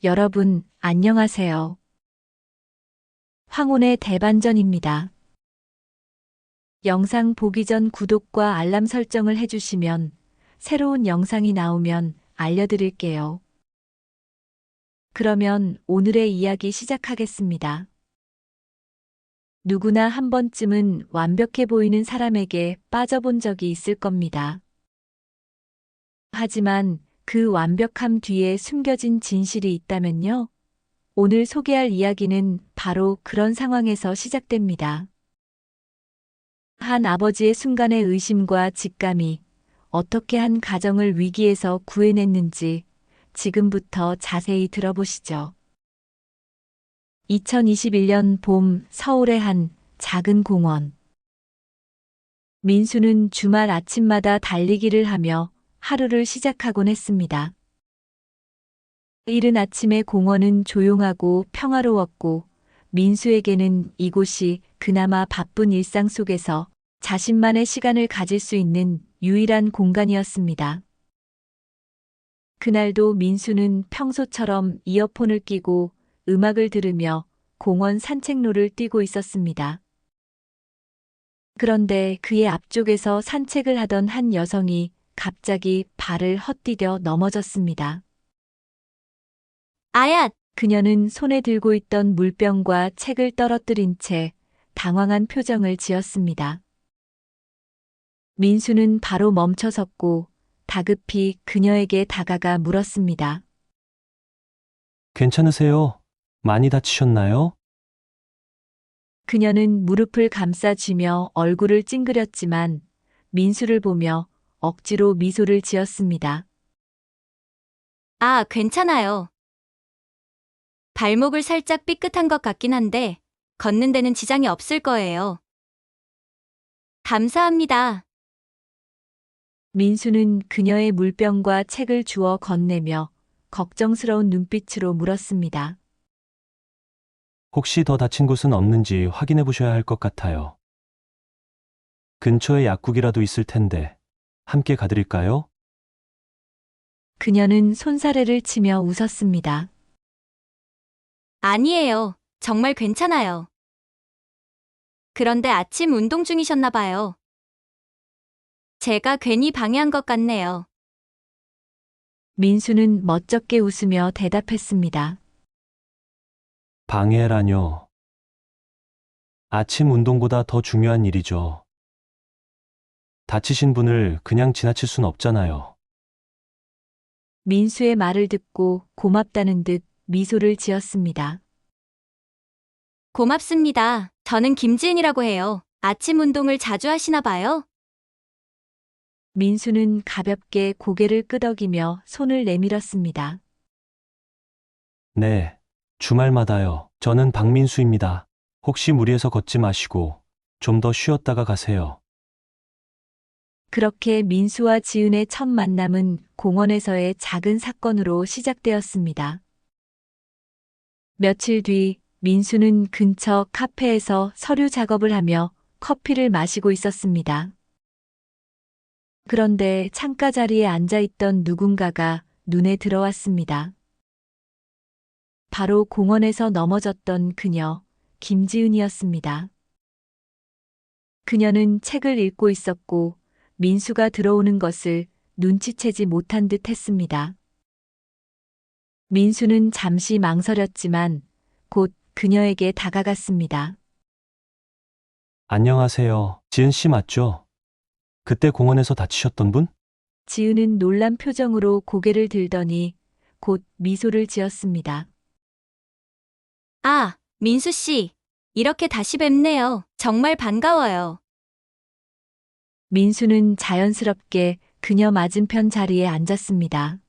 여러분, 안녕하세요. 황혼의 대반전입니다. 영상 보기 전 구독과 알람 설정을 해주시면 새로운 영상이 나오면 알려드릴게요. 그러면 오늘의 이야기 시작하겠습니다. 누구나 한 번쯤은 완벽해 보이는 사람에게 빠져본 적이 있을 겁니다. 하지만 그 완벽함 뒤에 숨겨진 진실이 있다면요? 오늘 소개할 이야기는 바로 그런 상황에서 시작됩니다. 한 아버지의 순간의 의심과 직감이 어떻게 한 가정을 위기에서 구해냈는지 지금부터 자세히 들어보시죠. 2021년 봄 서울의 한 작은 공원. 민수는 주말 아침마다 달리기를 하며 하루를 시작하곤 했습니다. 이른 아침에 공원은 조용하고 평화로웠고 민수에게는 이곳이 그나마 바쁜 일상 속에서 자신만의 시간을 가질 수 있는 유일한 공간이었습니다. 그날도 민수는 평소처럼 이어폰을 끼고 음악을 들으며 공원 산책로를 뛰고 있었습니다. 그런데 그의 앞쪽에서 산책을 하던 한 여성이 갑자기 발을 헛디뎌 넘어졌습니다. 아야, 그녀는 손에 들고 있던 물병과 책을 떨어뜨린 채 당황한 표정을 지었습니다. 민수는 바로 멈춰섰고 다급히 그녀에게 다가가 물었습니다. 괜찮으세요? 많이 다치셨나요? 그녀는 무릎을 감싸쥐며 얼굴을 찡그렸지만 민수를 보며 억지로 미소를 지었습니다. 괜찮아요. 발목을 살짝 삐끗한 것 같긴 한데, 걷는 데는 지장이 없을 거예요. 감사합니다. 민수는 그녀의 물병과 책을 주워 건네며 걱정스러운 눈빛으로 물었습니다. 혹시 더 다친 곳은 없는지 확인해 보셔야 할 것 같아요. 근처에 약국이라도 있을 텐데 함께 가드릴까요? 그녀는 손사래를 치며 웃었습니다. 아니에요. 정말 괜찮아요. 그런데 아침 운동 중이셨나 봐요. 제가 괜히 방해한 것 같네요. 민수는 멋쩍게 웃으며 대답했습니다. 방해라뇨. 아침 운동보다 더 중요한 일이죠. 다치신 분을 그냥 지나칠 순 없잖아요. 민수의 말을 듣고 고맙다는 듯 미소를 지었습니다. 고맙습니다. 저는 김지은이라고 해요. 아침 운동을 자주 하시나 봐요? 민수는 가볍게 고개를 끄덕이며 손을 내밀었습니다. 네, 주말마다요. 저는 박민수입니다. 혹시 무리해서 걷지 마시고 좀 더 쉬었다가 가세요. 그렇게 민수와 지은의 첫 만남은 공원에서의 작은 사건으로 시작되었습니다. 며칠 뒤 민수는 근처 카페에서 서류 작업을 하며 커피를 마시고 있었습니다. 그런데 창가 자리에 앉아 있던 누군가가 눈에 들어왔습니다. 바로 공원에서 넘어졌던 그녀, 김지은이었습니다. 그녀는 책을 읽고 있었고 민수가 들어오는 것을 눈치채지 못한 듯 했습니다. 민수는 잠시 망설였지만 곧 그녀에게 다가갔습니다. 안녕하세요. 지은 씨 맞죠? 그때 공원에서 다치셨던 분? 지은은 놀란 표정으로 고개를 들더니 곧 미소를 지었습니다. 민수 씨. 이렇게 다시 뵙네요. 정말 반가워요. 민수는 자연스럽게 그녀 맞은편 자리에 앉았습니다.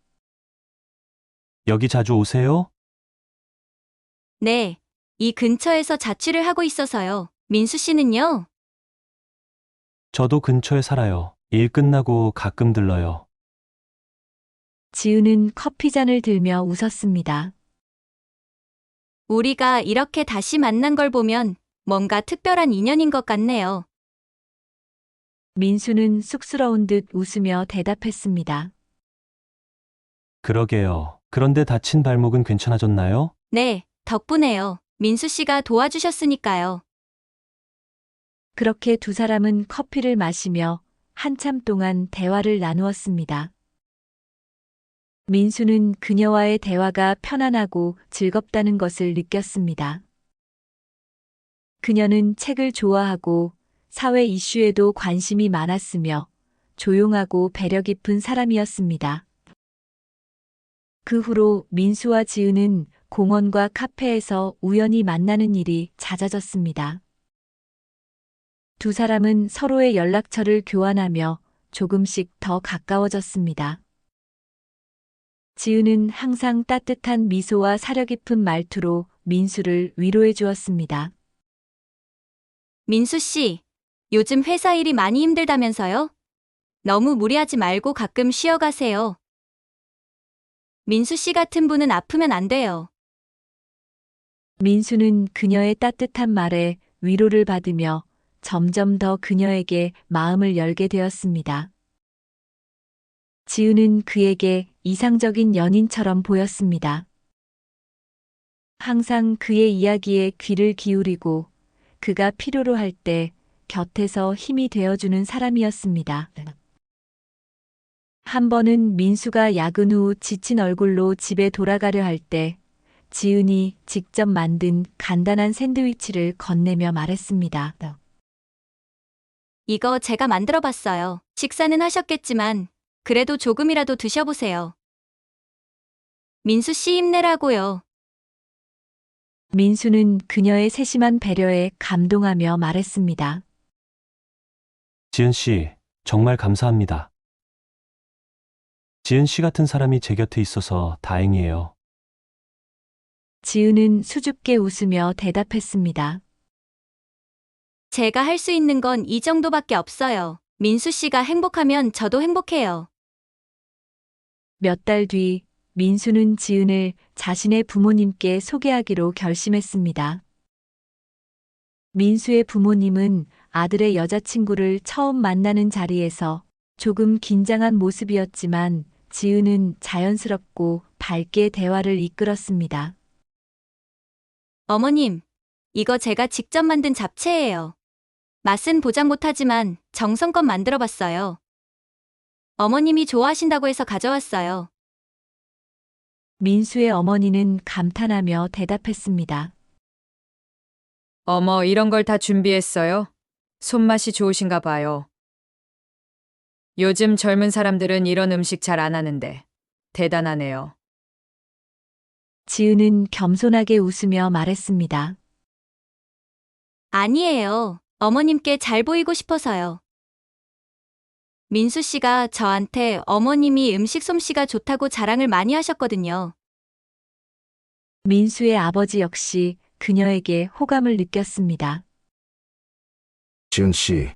여기 자주 오세요? 네. 이 근처에서 자취를 하고 있어서요. 민수 씨는요? 저도 근처에 살아요. 일 끝나고 가끔 들러요. 지은은 커피잔을 들며 웃었습니다. 우리가 이렇게 다시 만난 걸 보면 뭔가 특별한 인연인 것 같네요. 민수는 쑥스러운 듯 웃으며 대답했습니다. 그러게요. 그런데 다친 발목은 괜찮아졌나요? 네, 덕분에요. 민수 씨가 도와주셨으니까요. 그렇게 두 사람은 커피를 마시며 한참 동안 대화를 나누었습니다. 민수는 그녀와의 대화가 편안하고 즐겁다는 것을 느꼈습니다. 그녀는 책을 좋아하고 사회 이슈에도 관심이 많았으며 조용하고 배려 깊은 사람이었습니다. 그 후로 민수와 지은은 공원과 카페에서 우연히 만나는 일이 잦아졌습니다. 두 사람은 서로의 연락처를 교환하며 조금씩 더 가까워졌습니다. 지은은 항상 따뜻한 미소와 사려 깊은 말투로 민수를 위로해 주었습니다. 민수 씨, 요즘 회사 일이 많이 힘들다면서요? 너무 무리하지 말고 가끔 쉬어가세요. 민수 씨 같은 분은 아프면 안 돼요. 민수는 그녀의 따뜻한 말에 위로를 받으며 점점 더 그녀에게 마음을 열게 되었습니다. 지은은 그에게 이상적인 연인처럼 보였습니다. 항상 그의 이야기에 귀를 기울이고 그가 필요로 할 때 곁에서 힘이 되어주는 사람이었습니다. 한 번은 민수가 야근 후 지친 얼굴로 집에 돌아가려 할 때 지은이 직접 만든 간단한 샌드위치를 건네며 말했습니다. 이거 제가 만들어 봤어요. 식사는 하셨겠지만 그래도 조금이라도 드셔보세요. 민수 씨 힘내라고요. 민수는 그녀의 세심한 배려에 감동하며 말했습니다. 지은 씨, 정말 감사합니다. 지은 씨 같은 사람이 제 곁에 있어서 다행이에요. 지은은 수줍게 웃으며 대답했습니다. 제가 할 수 있는 건 이 정도밖에 없어요. 민수 씨가 행복하면 저도 행복해요. 몇 달 뒤 민수는 지은을 자신의 부모님께 소개하기로 결심했습니다. 민수의 부모님은 아들의 여자친구를 처음 만나는 자리에서 조금 긴장한 모습이었지만 지은은 자연스럽고 밝게 대화를 이끌었습니다. 어머님, 이거 제가 직접 만든 잡채예요. 맛은 보장 못하지만 정성껏 만들어 봤어요. 어머님이 좋아하신다고 해서 가져왔어요. 민수의 어머니는 감탄하며 대답했습니다. 어머, 이런 걸 다 준비했어요? 손맛이 좋으신가 봐요. 요즘 젊은 사람들은 이런 음식 잘 안 하는데 대단하네요. 지은은 겸손하게 웃으며 말했습니다. 아니에요. 어머님께 잘 보이고 싶어서요. 민수 씨가 저한테 어머님이 음식 솜씨가 좋다고 자랑을 많이 하셨거든요. 민수의 아버지 역시 그녀에게 호감을 느꼈습니다. 지은 씨,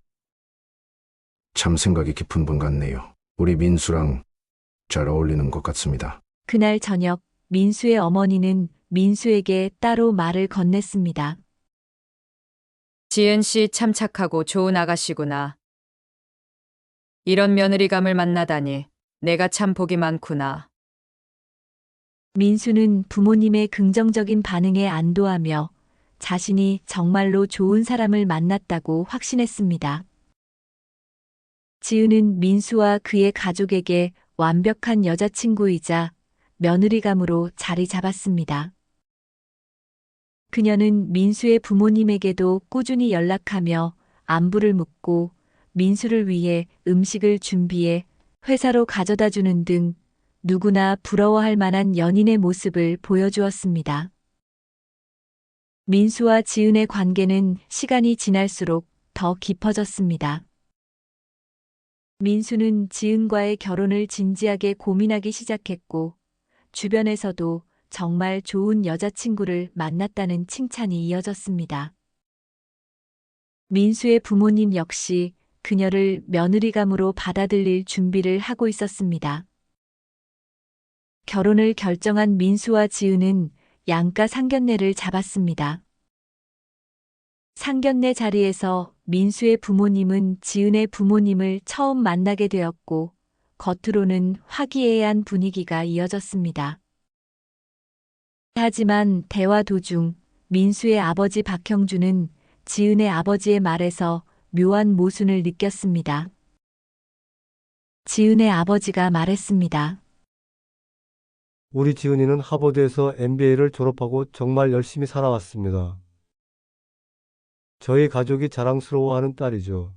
참 생각이 깊은 분 같네요. 우리 민수랑 잘 어울리는 것 같습니다. 그날 저녁 민수의 어머니는 민수에게 따로 말을 건넸습니다. 지은 씨 참 착하고 좋은 아가씨구나. 이런 며느리감을 만나다니 내가 참 복이 많구나. 민수는 부모님의 긍정적인 반응에 안도하며 자신이 정말로 좋은 사람을 만났다고 확신했습니다. 지은은 민수와 그의 가족에게 완벽한 여자친구이자 며느리감으로 자리 잡았습니다. 그녀는 민수의 부모님에게도 꾸준히 연락하며 안부를 묻고 민수를 위해 음식을 준비해 회사로 가져다 주는 등 누구나 부러워할 만한 연인의 모습을 보여주었습니다. 민수와 지은의 관계는 시간이 지날수록 더 깊어졌습니다. 민수는 지은과의 결혼을 진지하게 고민하기 시작했고, 주변에서도 정말 좋은 여자친구를 만났다는 칭찬이 이어졌습니다. 민수의 부모님 역시 그녀를 며느리감으로 받아들일 준비를 하고 있었습니다. 결혼을 결정한 민수와 지은은 양가 상견례를 잡았습니다. 상견례 자리에서 민수의 부모님은 지은의 부모님을 처음 만나게 되었고, 겉으로는 화기애애한 분위기가 이어졌습니다. 하지만 대화 도중 민수의 아버지 박형준은 지은의 아버지의 말에서 묘한 모순을 느꼈습니다. 지은의 아버지가 말했습니다. 우리 지은이는 하버드에서 MBA를 졸업하고 정말 열심히 살아왔습니다. 저희 가족이 자랑스러워하는 딸이죠.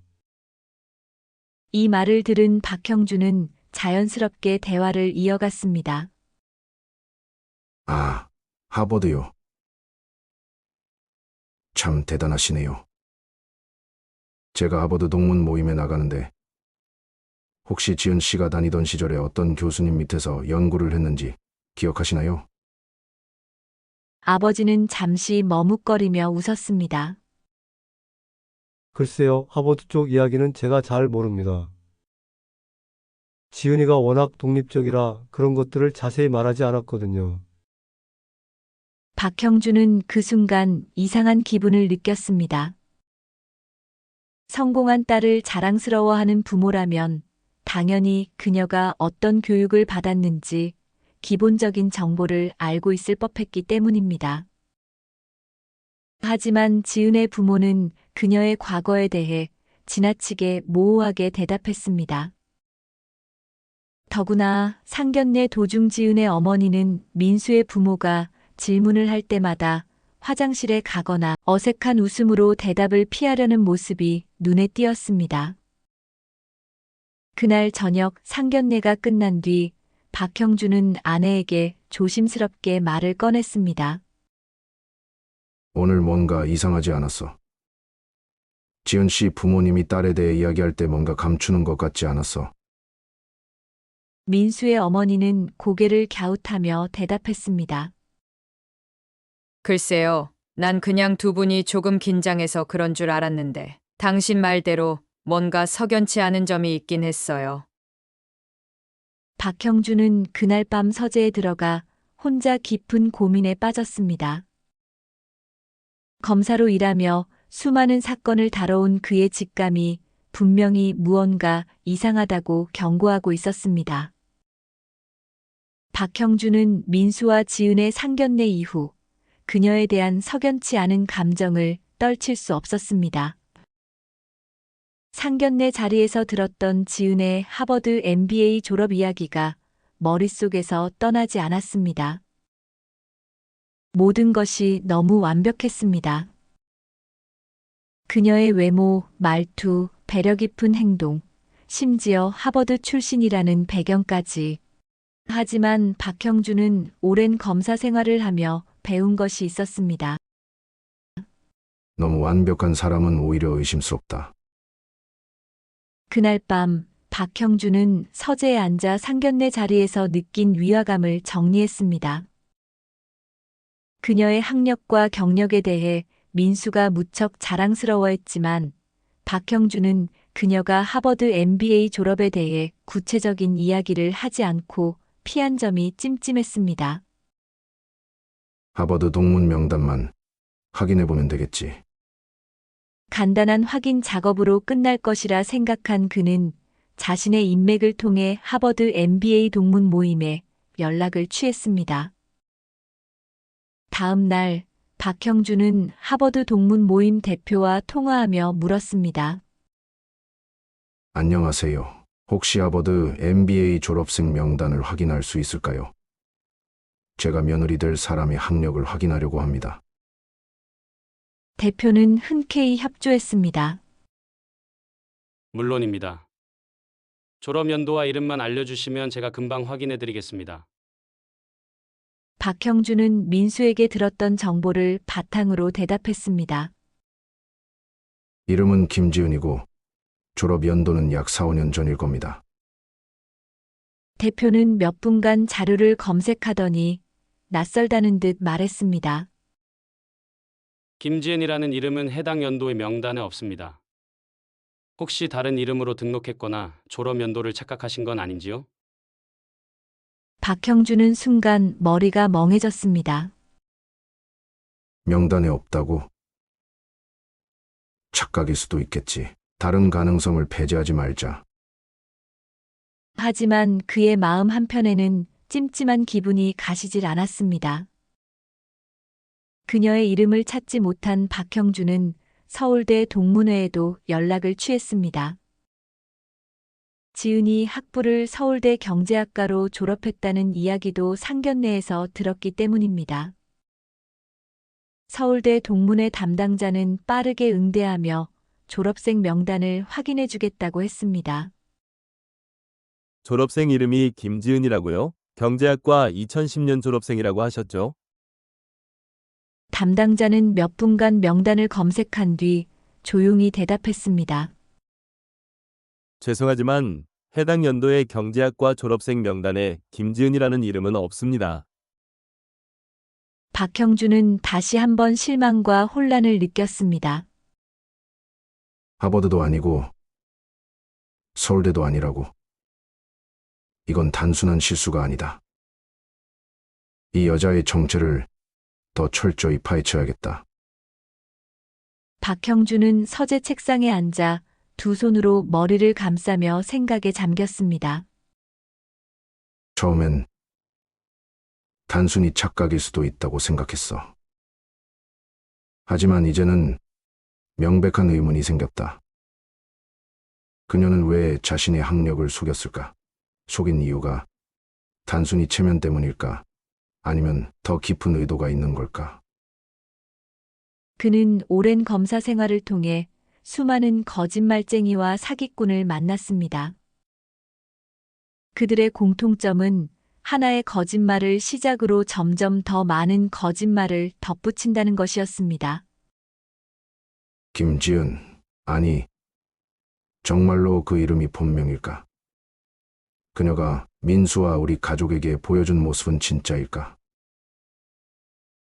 이 말을 들은 박형준은 자연스럽게 대화를 이어갔습니다. 아, 하버드요. 참 대단하시네요. 제가 하버드 동문 모임에 나가는데 혹시 지은 씨가 다니던 시절에 어떤 교수님 밑에서 연구를 했는지 기억하시나요? 아버지는 잠시 머뭇거리며 웃었습니다. 글쎄요, 하버드 쪽 이야기는 제가 잘 모릅니다. 지은이가 워낙 독립적이라 그런 것들을 자세히 말하지 않았거든요. 박형준은 그 순간 이상한 기분을 느꼈습니다. 성공한 딸을 자랑스러워하는 부모라면 당연히 그녀가 어떤 교육을 받았는지 기본적인 정보를 알고 있을 법했기 때문입니다. 하지만 지은의 부모는 그녀의 과거에 대해 지나치게 모호하게 대답했습니다. 더구나 상견례 도중 지은의 어머니는 민수의 부모가 질문을 할 때마다 화장실에 가거나 어색한 웃음으로 대답을 피하려는 모습이 눈에 띄었습니다. 그날 저녁 상견례가 끝난 뒤 박형준은 아내에게 조심스럽게 말을 꺼냈습니다. 오늘 뭔가 이상하지 않았어. 지은 씨 부모님이 딸에 대해 이야기할 때 뭔가 감추는 것 같지 않았어. 민수의 어머니는 고개를 갸웃하며 대답했습니다. 글쎄요, 난 그냥 두 분이 조금 긴장해서 그런 줄 알았는데 당신 말대로 뭔가 석연치 않은 점이 있긴 했어요. 박형준은 그날 밤 서재에 들어가 혼자 깊은 고민에 빠졌습니다. 검사로 일하며 수많은 사건을 다뤄온 그의 직감이 분명히 무언가 이상하다고 경고하고 있었습니다. 박형준은 민수와 지은의 상견례 이후 그녀에 대한 석연치 않은 감정을 떨칠 수 없었습니다. 상견례 자리에서 들었던 지은의 하버드 MBA 졸업 이야기가 머릿속에서 떠나지 않았습니다. 모든 것이 너무 완벽했습니다. 그녀의 외모, 말투, 배려 깊은 행동, 심지어 하버드 출신이라는 배경까지. 하지만 박형준은 오랜 검사 생활을 하며 배운 것이 있었습니다. 너무 완벽한 사람은 오히려 의심스럽다. 그날 밤 박형준은 서재에 앉아 상견례 자리에서 느낀 위화감을 정리했습니다. 그녀의 학력과 경력에 대해 민수가 무척 자랑스러워했지만 박형준은 그녀가 하버드 MBA 졸업에 대해 구체적인 이야기를 하지 않고 피한 점이 찜찜했습니다. 하버드 동문 명단만 확인해보면 되겠지. 간단한 확인 작업으로 끝날 것이라 생각한 그는 자신의 인맥을 통해 하버드 MBA 동문 모임에 연락을 취했습니다. 다음 날 박형준은 하버드 동문 모임 대표와 통화하며 물었습니다. 안녕하세요. 혹시 하버드 MBA 졸업생 명단을 확인할 수 있을까요? 제가 며느리 될 사람의 학력을 확인하려고 합니다. 대표는 흔쾌히 협조했습니다. 물론입니다. 졸업 연도와 이름만 알려주시면 제가 금방 확인해드리겠습니다. 박형준은 민수에게 들었던 정보를 바탕으로 대답했습니다. 이름은 김지은이고 졸업 연도는 약 4, 5년 전일 겁니다. 대표는 몇 분간 자료를 검색하더니 낯설다는 듯 말했습니다. 김지은이라는 이름은 해당 연도의 명단에 없습니다. 혹시 다른 이름으로 등록했거나 졸업 연도를 착각하신 건 아닌지요? 박형준은 순간 머리가 멍해졌습니다. 명단에 없다고? 착각일 수도 있겠지. 다른 가능성을 배제하지 말자. 하지만 그의 마음 한편에는 찜찜한 기분이 가시질 않았습니다. 그녀의 이름을 찾지 못한 박형준은 서울대 동문회에도 연락을 취했습니다. 지은이 학부를 서울대 경제학과로 졸업했다는 이야기도 상견례에서 들었기 때문입니다. 서울대 동문회 담당자는 빠르게 응대하며 졸업생 명단을 확인해 주겠다고 했습니다. 졸업생 이름이 김지은이라고요? 경제학과 2010년 졸업생이라고 하셨죠? 담당자는 몇 분간 명단을 검색한 뒤 조용히 대답했습니다. 죄송하지만 해당 연도의 경제학과 졸업생 명단에 김지은이라는 이름은 없습니다. 박형준은 다시 한번 실망과 혼란을 느꼈습니다. 하버드도 아니고 서울대도 아니라고. 이건 단순한 실수가 아니다. 이 여자의 정체를 더 철저히 파헤쳐야겠다. 박형준은 서재 책상에 앉아 두 손으로 머리를 감싸며 생각에 잠겼습니다. 처음엔 단순히 착각일 수도 있다고 생각했어. 하지만 이제는 명백한 의문이 생겼다. 그녀는 왜 자신의 학력을 속였을까? 속인 이유가 단순히 체면 때문일까? 아니면 더 깊은 의도가 있는 걸까? 그는 오랜 검사 생활을 통해 수많은 거짓말쟁이와 사기꾼을 만났습니다. 그들의 공통점은 하나의 거짓말을 시작으로 점점 더 많은 거짓말을 덧붙인다는 것이었습니다. 김지은, 아니, 정말로 그 이름이 본명일까? 그녀가 민수와 우리 가족에게 보여준 모습은 진짜일까?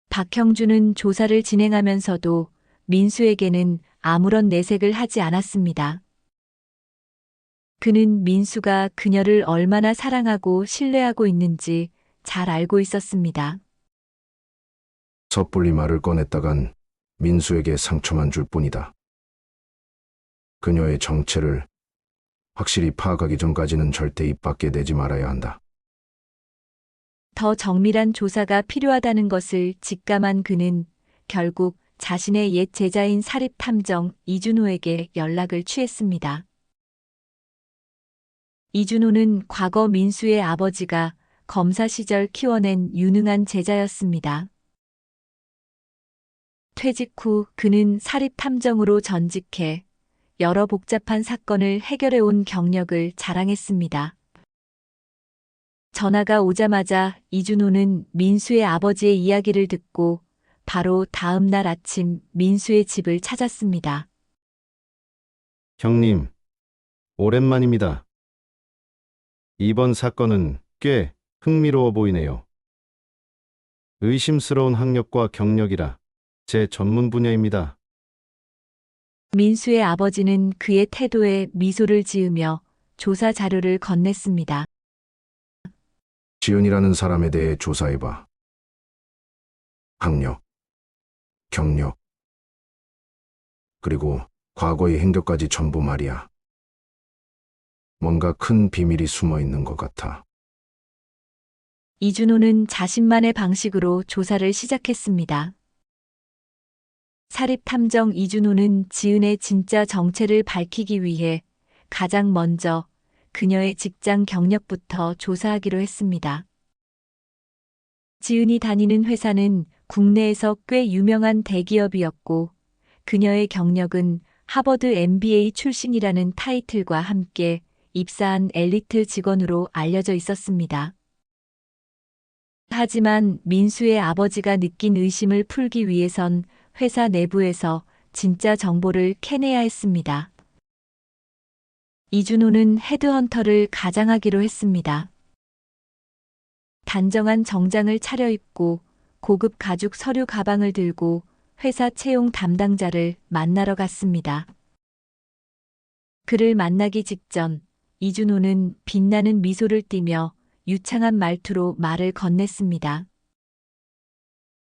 박형준은 조사를 진행하면서도 민수에게는 아무런 내색을 하지 않았습니다. 그는 민수가 그녀를 얼마나 사랑하고 신뢰하고 있는지 잘 알고 있었습니다. 섣불리 말을 꺼냈다간 민수에게 상처만 줄 뿐이다. 그녀의 정체를 확실히 파악하기 전까지는 절대 입 밖에 내지 말아야 한다. 더 정밀한 조사가 필요하다는 것을 직감한 그는 결국 자신의 옛 제자인 사립탐정 이준호에게 연락을 취했습니다. 이준호는 과거 민수의 아버지가 검사 시절 키워낸 유능한 제자였습니다. 퇴직 후 그는 사립탐정으로 전직해 여러 복잡한 사건을 해결해온 경력을 자랑했습니다. 전화가 오자마자 이준호는 민수의 아버지의 이야기를 듣고 바로 다음 날 아침 민수의 집을 찾았습니다. 형님, 오랜만입니다. 이번 사건은 꽤 흥미로워 보이네요. 의심스러운 학력과 경력이라 제 전문 분야입니다. 민수의 아버지는 그의 태도에 미소를 지으며 조사 자료를 건넸습니다. 지은이라는 사람에 대해 조사해봐. 학력, 경력, 그리고 과거의 행적까지 전부 말이야. 뭔가 큰 비밀이 숨어 있는 것 같아. 이준호는 자신만의 방식으로 조사를 시작했습니다. 사립탐정 이준호는 지은의 진짜 정체를 밝히기 위해 가장 먼저 그녀의 직장 경력부터 조사하기로 했습니다. 지은이 다니는 회사는 국내에서 꽤 유명한 대기업이었고 그녀의 경력은 하버드 MBA 출신이라는 타이틀과 함께 입사한 엘리트 직원으로 알려져 있었습니다. 하지만 민수의 아버지가 느낀 의심을 풀기 위해선 회사 내부에서 진짜 정보를 캐내야 했습니다. 이준호는 헤드헌터를 가장하기로 했습니다. 단정한 정장을 차려입고 고급 가죽 서류 가방을 들고 회사 채용 담당자를 만나러 갔습니다. 그를 만나기 직전 이준호는 빛나는 미소를 띠며 유창한 말투로 말을 건넸습니다.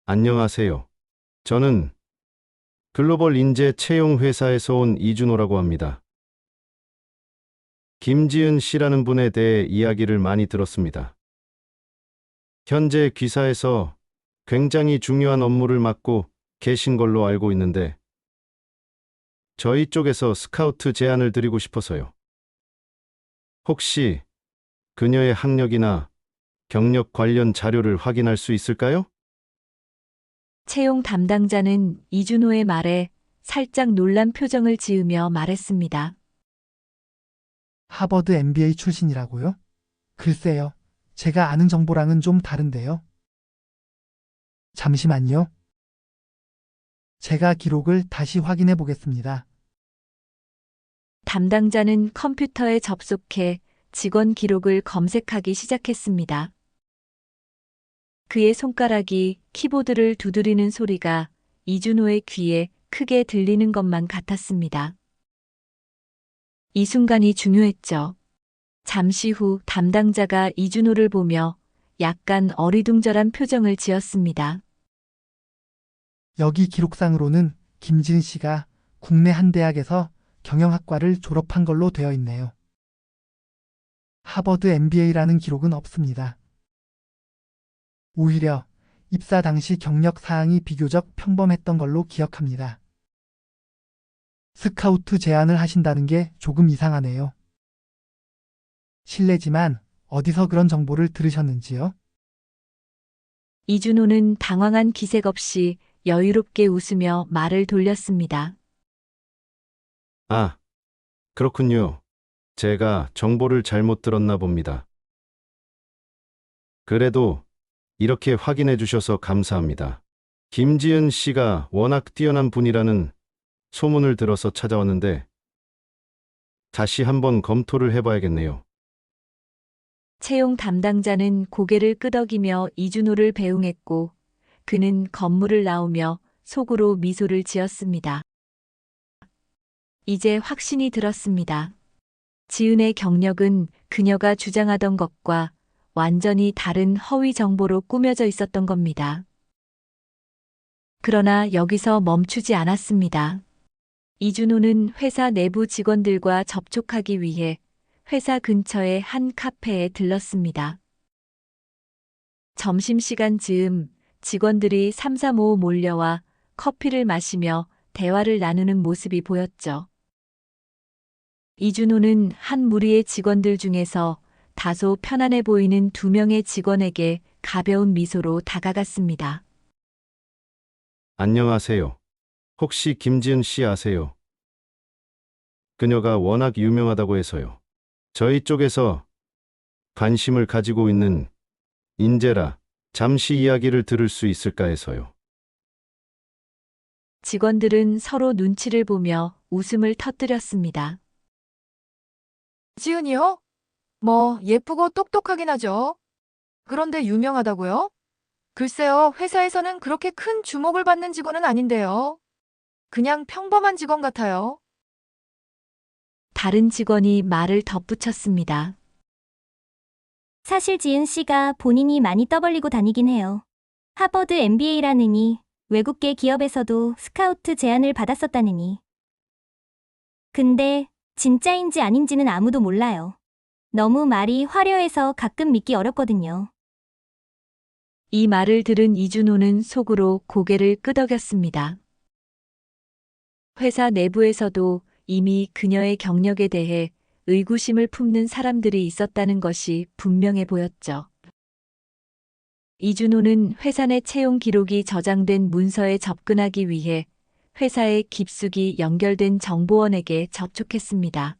안녕하세요. 저는 글로벌 인재 채용 회사에서 온 이준호라고 합니다. 김지은 씨라는 분에 대해 이야기를 많이 들었습니다. 현재 귀사에서 굉장히 중요한 업무를 맡고 계신 걸로 알고 있는데 저희 쪽에서 스카우트 제안을 드리고 싶어서요. 혹시 그녀의 학력이나 경력 관련 자료를 확인할 수 있을까요? 채용 담당자는 이준호의 말에 살짝 놀란 표정을 지으며 말했습니다. 하버드 MBA 출신이라고요? 글쎄요. 제가 아는 정보랑은 좀 다른데요. 잠시만요. 제가 기록을 다시 확인해 보겠습니다. 담당자는 컴퓨터에 접속해 직원 기록을 검색하기 시작했습니다. 그의 손가락이 키보드를 두드리는 소리가 이준호의 귀에 크게 들리는 것만 같았습니다. 이 순간이 중요했죠. 잠시 후 담당자가 이준호를 보며 약간 어리둥절한 표정을 지었습니다. 여기 기록상으로는 김지은 씨가 국내 한 대학에서 경영학과를 졸업한 걸로 되어 있네요. 하버드 MBA라는 기록은 없습니다. 오히려 입사 당시 경력 사항이 비교적 평범했던 걸로 기억합니다. 스카우트 제안을 하신다는 게 조금 이상하네요. 실례지만 어디서 그런 정보를 들으셨는지요? 이준호는 당황한 기색 없이 여유롭게 웃으며 말을 돌렸습니다. 아, 그렇군요. 제가 정보를 잘못 들었나 봅니다. 그래도 이렇게 확인해 주셔서 감사합니다. 김지은 씨가 워낙 뛰어난 분이라는 소문을 들어서 찾아왔는데 다시 한번 검토를 해봐야겠네요. 채용 담당자는 고개를 끄덕이며 이준호를 배웅했고 그는 건물을 나오며 속으로 미소를 지었습니다. 이제 확신이 들었습니다. 지은의 경력은 그녀가 주장하던 것과 완전히 다른 허위 정보로 꾸며져 있었던 겁니다. 그러나 여기서 멈추지 않았습니다. 이준호는 회사 내부 직원들과 접촉하기 위해 회사 근처의 한 카페에 들렀습니다. 점심시간 즈음 직원들이 삼삼오오 몰려와 커피를 마시며 대화를 나누는 모습이 보였죠. 이준호는 한 무리의 직원들 중에서 다소 편안해 보이는 두 명의 직원에게 가벼운 미소로 다가갔습니다. 안녕하세요. 혹시 김지은 씨 아세요? 그녀가 워낙 유명하다고 해서요. 저희 쪽에서 관심을 가지고 있는 인재라 잠시 이야기를 들을 수 있을까 해서요. 직원들은 서로 눈치를 보며 웃음을 터뜨렸습니다. 지은이요? 뭐 예쁘고 똑똑하긴 하죠. 그런데 유명하다고요? 글쎄요, 회사에서는 그렇게 큰 주목을 받는 직원은 아닌데요. 그냥 평범한 직원 같아요. 다른 직원이 말을 덧붙였습니다. 사실 지은 씨가 본인이 많이 떠벌리고 다니긴 해요. 하버드 MBA라느니 외국계 기업에서도 스카우트 제안을 받았었다느니. 근데 진짜인지 아닌지는 아무도 몰라요. 너무 말이 화려해서 가끔 믿기 어렵거든요. 이 말을 들은 이준호는 속으로 고개를 끄덕였습니다. 회사 내부에서도 이미 그녀의 경력에 대해 의구심을 품는 사람들이 있었다는 것이 분명해 보였죠. 이준호는 회사 내 채용 기록이 저장된 문서에 접근하기 위해 회사의 깊숙이 연결된 정보원에게 접촉했습니다.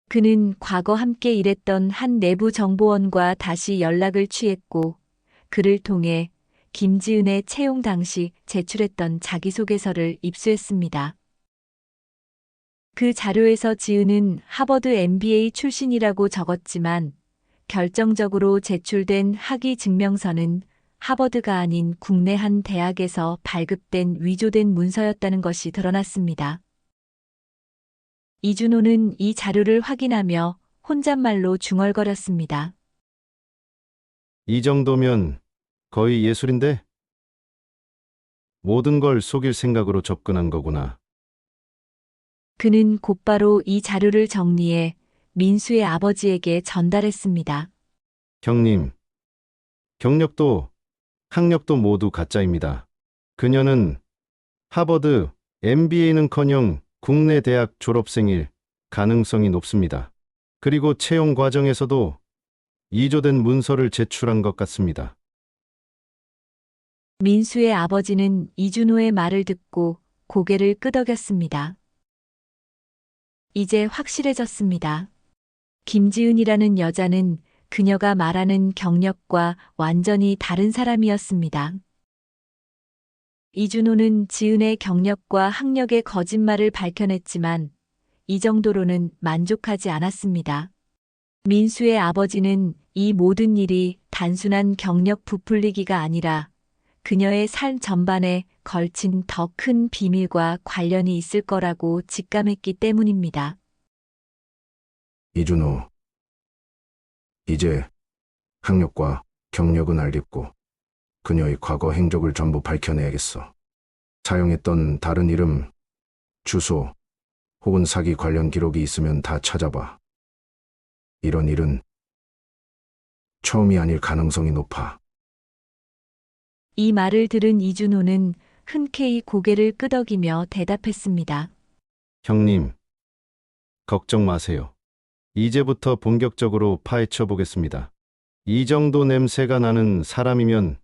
그는 과거 함께 일했던 한 내부 정보원과 다시 연락을 취했고 그를 통해 김지은의 채용 당시 제출했던 자기소개서를 입수했습니다. 그 자료에서 지은은 하버드 MBA 출신이라고 적었지만 결정적으로 제출된 학위 증명서는 하버드가 아닌 국내 한 대학에서 발급된 위조된 문서였다는 것이 드러났습니다. 이준호는 이 자료를 확인하며 혼잣말로 중얼거렸습니다. 이 정도면 거의 예술인데? 모든 걸 속일 생각으로 접근한 거구나. 그는 곧바로 이 자료를 정리해 민수의 아버지에게 전달했습니다. 형님, 경력도 학력도 모두 가짜입니다. 그녀는 하버드 MBA는커녕 국내 대학 졸업생일 가능성이 높습니다. 그리고 채용 과정에서도 위조된 문서를 제출한 것 같습니다. 민수의 아버지는 이준호의 말을 듣고 고개를 끄덕였습니다. 이제 확실해졌습니다. 김지은이라는 여자는 그녀가 말하는 경력과 완전히 다른 사람이었습니다. 이준호는 지은의 경력과 학력의 거짓말을 밝혀냈지만 이 정도로는 만족하지 않았습니다. 민수의 아버지는 이 모든 일이 단순한 경력 부풀리기가 아니라 그녀의 삶 전반에 걸친 더 큰 비밀과 관련이 있을 거라고 직감했기 때문입니다. 이준호, 이제 학력과 경력은 알겠고 그녀의 과거 행적을 전부 밝혀내야겠어. 사용했던 다른 이름, 주소, 혹은 사기 관련 기록이 있으면 다 찾아봐. 이런 일은 처음이 아닐 가능성이 높아. 이 말을 들은 이준호는 흔쾌히 고개를 끄덕이며 대답했습니다. 형님, 걱정 마세요. 이제부터 본격적으로 파헤쳐 보겠습니다. 이 정도 냄새가 나는 사람이면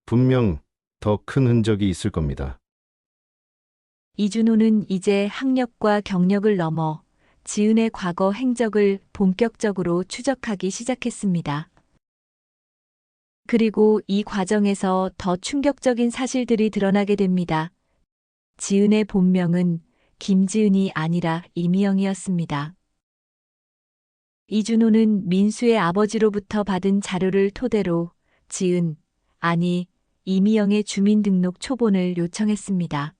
분명 더 큰 흔적이 있을 겁니다. 이준호는 이제 학력과 경력을 넘어 지은의 과거 행적을 본격적으로 추적하기 시작했습니다. 그리고 이 과정에서 더 충격적인 사실들이 드러나게 됩니다. 지은의 본명은 김지은이 아니라 이미영이었습니다. 이준호는 민수의 아버지로부터 받은 자료를 토대로 지은, 아니 이미영의 주민등록 초본을 요청했습니다.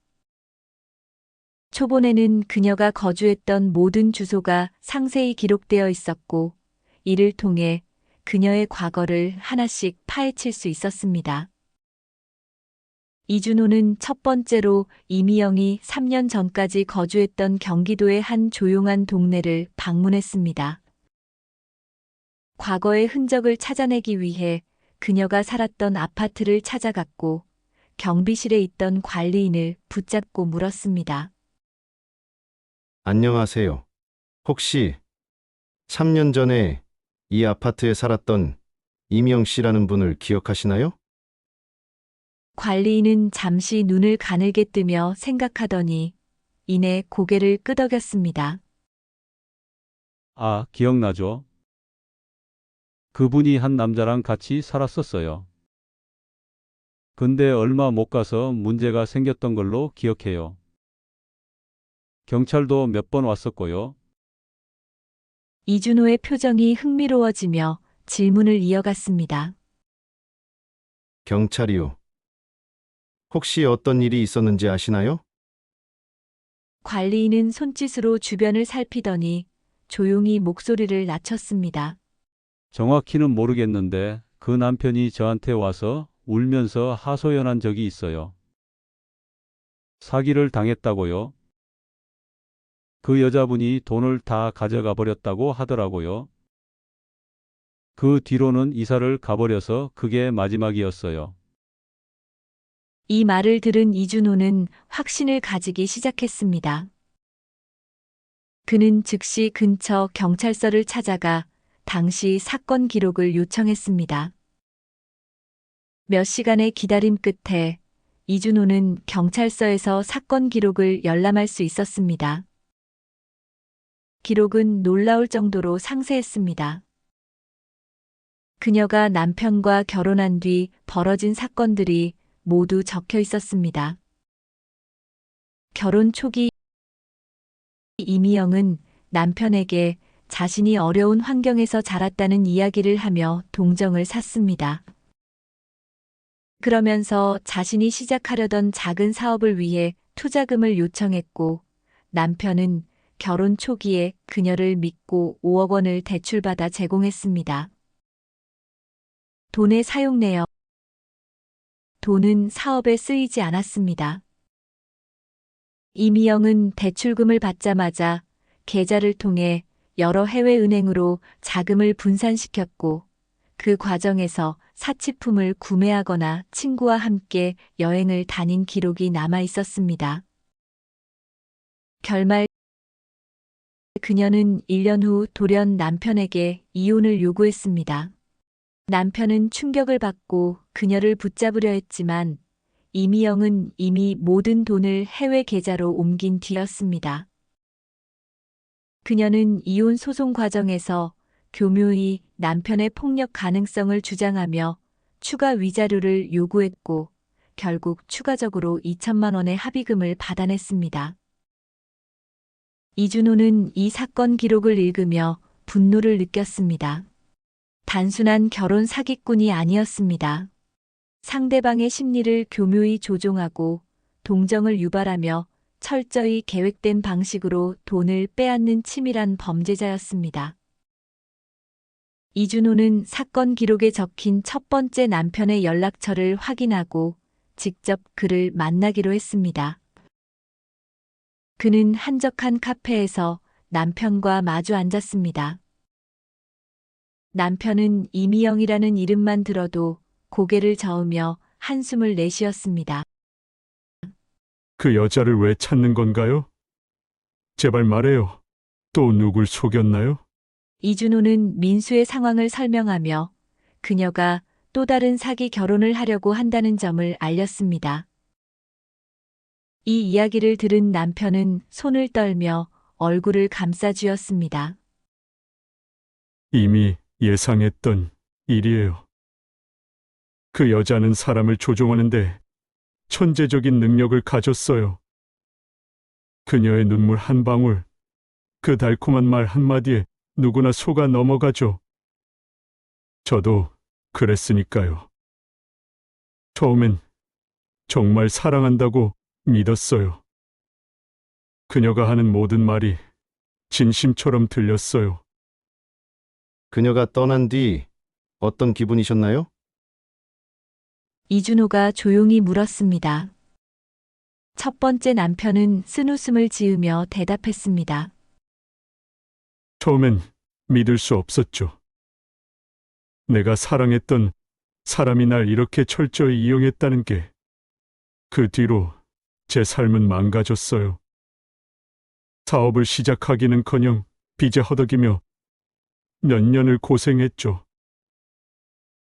초본에는 그녀가 거주했던 모든 주소가 상세히 기록되어 있었고, 이를 통해 그녀의 과거를 하나씩 파헤칠 수 있었습니다. 이준호는 첫 번째로 이미영이 3년 전까지 거주했던 경기도의 한 조용한 동네를 방문했습니다. 과거의 흔적을 찾아내기 위해 그녀가 살았던 아파트를 찾아갔고 경비실에 있던 관리인을 붙잡고 물었습니다. 안녕하세요. 혹시 3년 전에 이 아파트에 살았던 이미영 씨라는 분을 기억하시나요? 관리인은 잠시 눈을 가늘게 뜨며 생각하더니 이내 고개를 끄덕였습니다. 아, 기억나죠? 그분이 한 남자랑 같이 살았었어요. 근데 얼마 못 가서 문제가 생겼던 걸로 기억해요. 경찰도 몇 번 왔었고요. 이준호의 표정이 흥미로워지며 질문을 이어갔습니다. 경찰이요. 혹시 어떤 일이 있었는지 아시나요? 관리인은 손짓으로 주변을 살피더니 조용히 목소리를 낮췄습니다. 정확히는 모르겠는데 그 남편이 저한테 와서 울면서 하소연한 적이 있어요. 사기를 당했다고요. 그 여자분이 돈을 다 가져가 버렸다고 하더라고요. 그 뒤로는 이사를 가버려서 그게 마지막이었어요. 이 말을 들은 이준호는 확신을 가지기 시작했습니다. 그는 즉시 근처 경찰서를 찾아가 당시 사건 기록을 요청했습니다. 몇 시간의 기다림 끝에 이준호는 경찰서에서 사건 기록을 열람할 수 있었습니다. 기록은 놀라울 정도로 상세했습니다. 그녀가 남편과 결혼한 뒤 벌어진 사건들이 모두 적혀 있었습니다. 결혼 초기 이미영은 남편에게 자신이 어려운 환경에서 자랐다는 이야기를 하며 동정을 샀습니다. 그러면서 자신이 시작하려던 작은 사업을 위해 투자금을 요청했고 남편은 결혼 초기에 그녀를 믿고 5억 원을 대출받아 제공했습니다. 돈의 사용 내역. 돈은 사업에 쓰이지 않았습니다. 이미영은 대출금을 받자마자 계좌를 통해 여러 해외 은행으로 자금을 분산시켰고 그 과정에서 사치품을 구매하거나 친구와 함께 여행을 다닌 기록이 남아 있었습니다. 결말 그녀는 1년 후 돌연 남편에게 이혼을 요구했습니다. 남편은 충격을 받고 그녀를 붙잡으려 했지만 이미영은 이미 모든 돈을 해외 계좌로 옮긴 뒤였습니다. 그녀는 이혼 소송 과정에서 교묘히 남편의 폭력 가능성을 주장하며 추가 위자료를 요구했고 결국 추가적으로 2천만 원의 합의금을 받아냈습니다. 이준호는 이 사건 기록을 읽으며 분노를 느꼈습니다. 단순한 결혼 사기꾼이 아니었습니다. 상대방의 심리를 교묘히 조종하고 동정을 유발하며 철저히 계획된 방식으로 돈을 빼앗는 치밀한 범죄자였습니다. 이준호는 사건 기록에 적힌 첫 번째 남편의 연락처를 확인하고 직접 그를 만나기로 했습니다. 그는 한적한 카페에서 남편과 마주 앉았습니다. 남편은 이미영이라는 이름만 들어도 고개를 저으며 한숨을 내쉬었습니다. 그 여자를 왜 찾는 건가요? 제발 말해요. 또 누굴 속였나요? 이준호는 민수의 상황을 설명하며 그녀가 또 다른 사기 결혼을 하려고 한다는 점을 알렸습니다. 이 이야기를 들은 남편은 손을 떨며 얼굴을 감싸쥐었습니다. 이미 예상했던 일이에요. 그 여자는 사람을 조종하는데 천재적인 능력을 가졌어요. 그녀의 눈물 한 방울, 그 달콤한 말 한마디에 누구나 속아 넘어가죠. 저도 그랬으니까요. 처음엔 정말 사랑한다고 믿었어요. 그녀가 하는 모든 말이 진심처럼 들렸어요. 그녀가 떠난 뒤 어떤 기분이셨나요? 이준호가 조용히 물었습니다. 첫 번째 남편은 쓴웃음을 지으며 대답했습니다. 처음엔 믿을 수 없었죠. 내가 사랑했던 사람이 날 이렇게 철저히 이용했다는 게 그 뒤로 제 삶은 망가졌어요. 사업을 시작하기는커녕 빚에 허덕이며 몇 년을 고생했죠.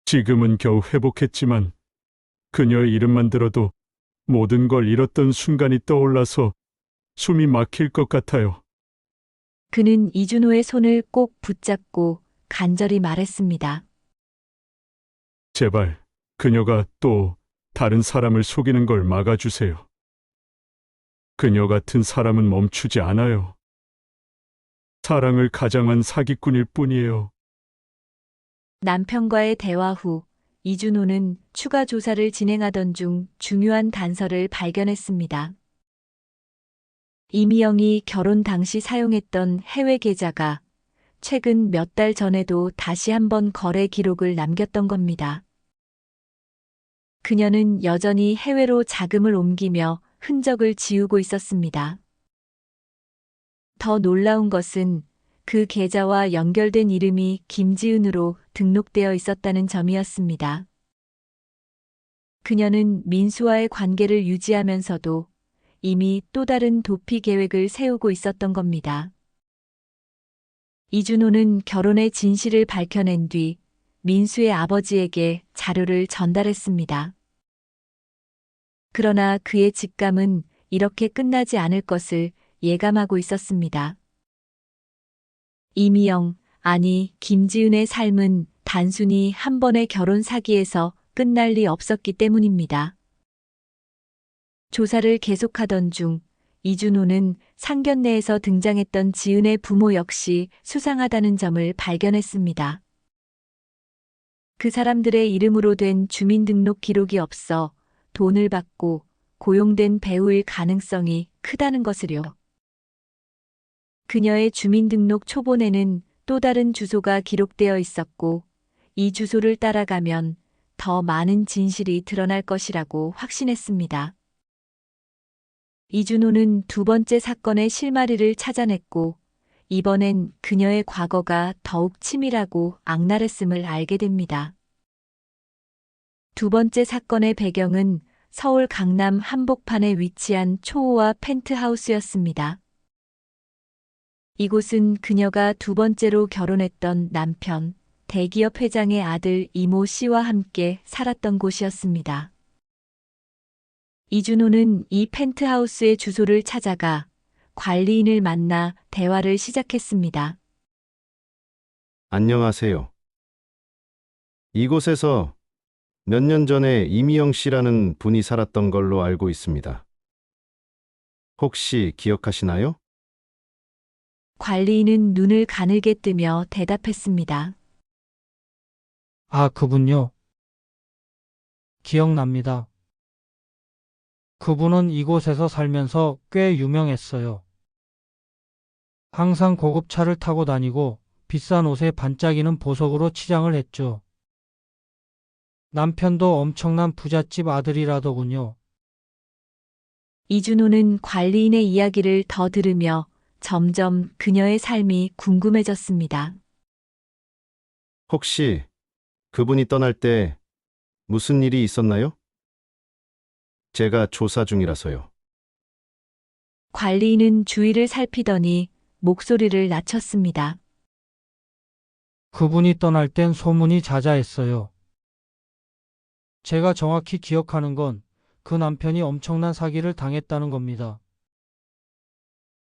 지금은 겨우 회복했지만 그녀의 이름만 들어도 모든 걸 잃었던 순간이 떠올라서 숨이 막힐 것 같아요. 그는 이준호의 손을 꼭 붙잡고 간절히 말했습니다. 제발 그녀가 또 다른 사람을 속이는 걸 막아주세요. 그녀 같은 사람은 멈추지 않아요. 사랑을 가장한 사기꾼일 뿐이에요. 남편과의 대화 후 이준호는 추가 조사를 진행하던 중 중요한 단서를 발견했습니다. 이미영이 결혼 당시 사용했던 해외 계좌가 최근 몇 달 전에도 다시 한번 거래 기록을 남겼던 겁니다. 그녀는 여전히 해외로 자금을 옮기며 흔적을 지우고 있었습니다. 더 놀라운 것은 그 계좌와 연결된 이름이 김지은으로 등록되어 있었다는 점이었습니다. 그녀는 민수와의 관계를 유지하면서도 이미 또 다른 도피 계획을 세우고 있었던 겁니다. 이준호는 결혼의 진실을 밝혀낸 뒤 민수의 아버지에게 자료를 전달했습니다. 그러나 그의 직감은 이렇게 끝나지 않을 것을 예감하고 있었습니다. 이미영, 아니 김지은의 삶은 단순히 한 번의 결혼 사기에서 끝날 리 없었기 때문입니다. 조사를 계속하던 중 이준호는 상견례에서 등장했던 지은의 부모 역시 수상하다는 점을 발견했습니다. 그 사람들의 이름으로 된 주민등록 기록이 없어 돈을 받고 고용된 배우일 가능성이 크다는 것을요. 그녀의 주민등록 초본에는 또 다른 주소가 기록되어 있었고 이 주소를 따라가면 더 많은 진실이 드러날 것이라고 확신했습니다. 이준호는 두 번째 사건의 실마리를 찾아냈고 이번엔 그녀의 과거가 더욱 치밀하고 악랄했음을 알게 됩니다. 두 번째 사건의 배경은 서울 강남 한복판에 위치한 초호화 펜트하우스였습니다. 이곳은 그녀가 두 번째로 결혼했던 남편, 대기업 회장의 아들 이모 씨와 함께 살았던 곳이었습니다. 이준호는 이 펜트하우스의 주소를 찾아가 관리인을 만나 대화를 시작했습니다. 안녕하세요. 이곳에서 몇 년 전에 이미영 씨라는 분이 살았던 걸로 알고 있습니다. 혹시 기억하시나요? 관리인은 눈을 가늘게 뜨며 대답했습니다. 아, 그분요. 기억납니다. 그분은 이곳에서 살면서 꽤 유명했어요. 항상 고급차를 타고 다니고 비싼 옷에 반짝이는 보석으로 치장을 했죠. 남편도 엄청난 부잣집 아들이라더군요. 이준호는 관리인의 이야기를 더 들으며 점점 그녀의 삶이 궁금해졌습니다. 혹시 그분이 떠날 때 무슨 일이 있었나요? 제가 조사 중이라서요. 관리인은 주위를 살피더니 목소리를 낮췄습니다. 그분이 떠날 땐 소문이 자자했어요. 제가 정확히 기억하는 건 그 남편이 엄청난 사기를 당했다는 겁니다.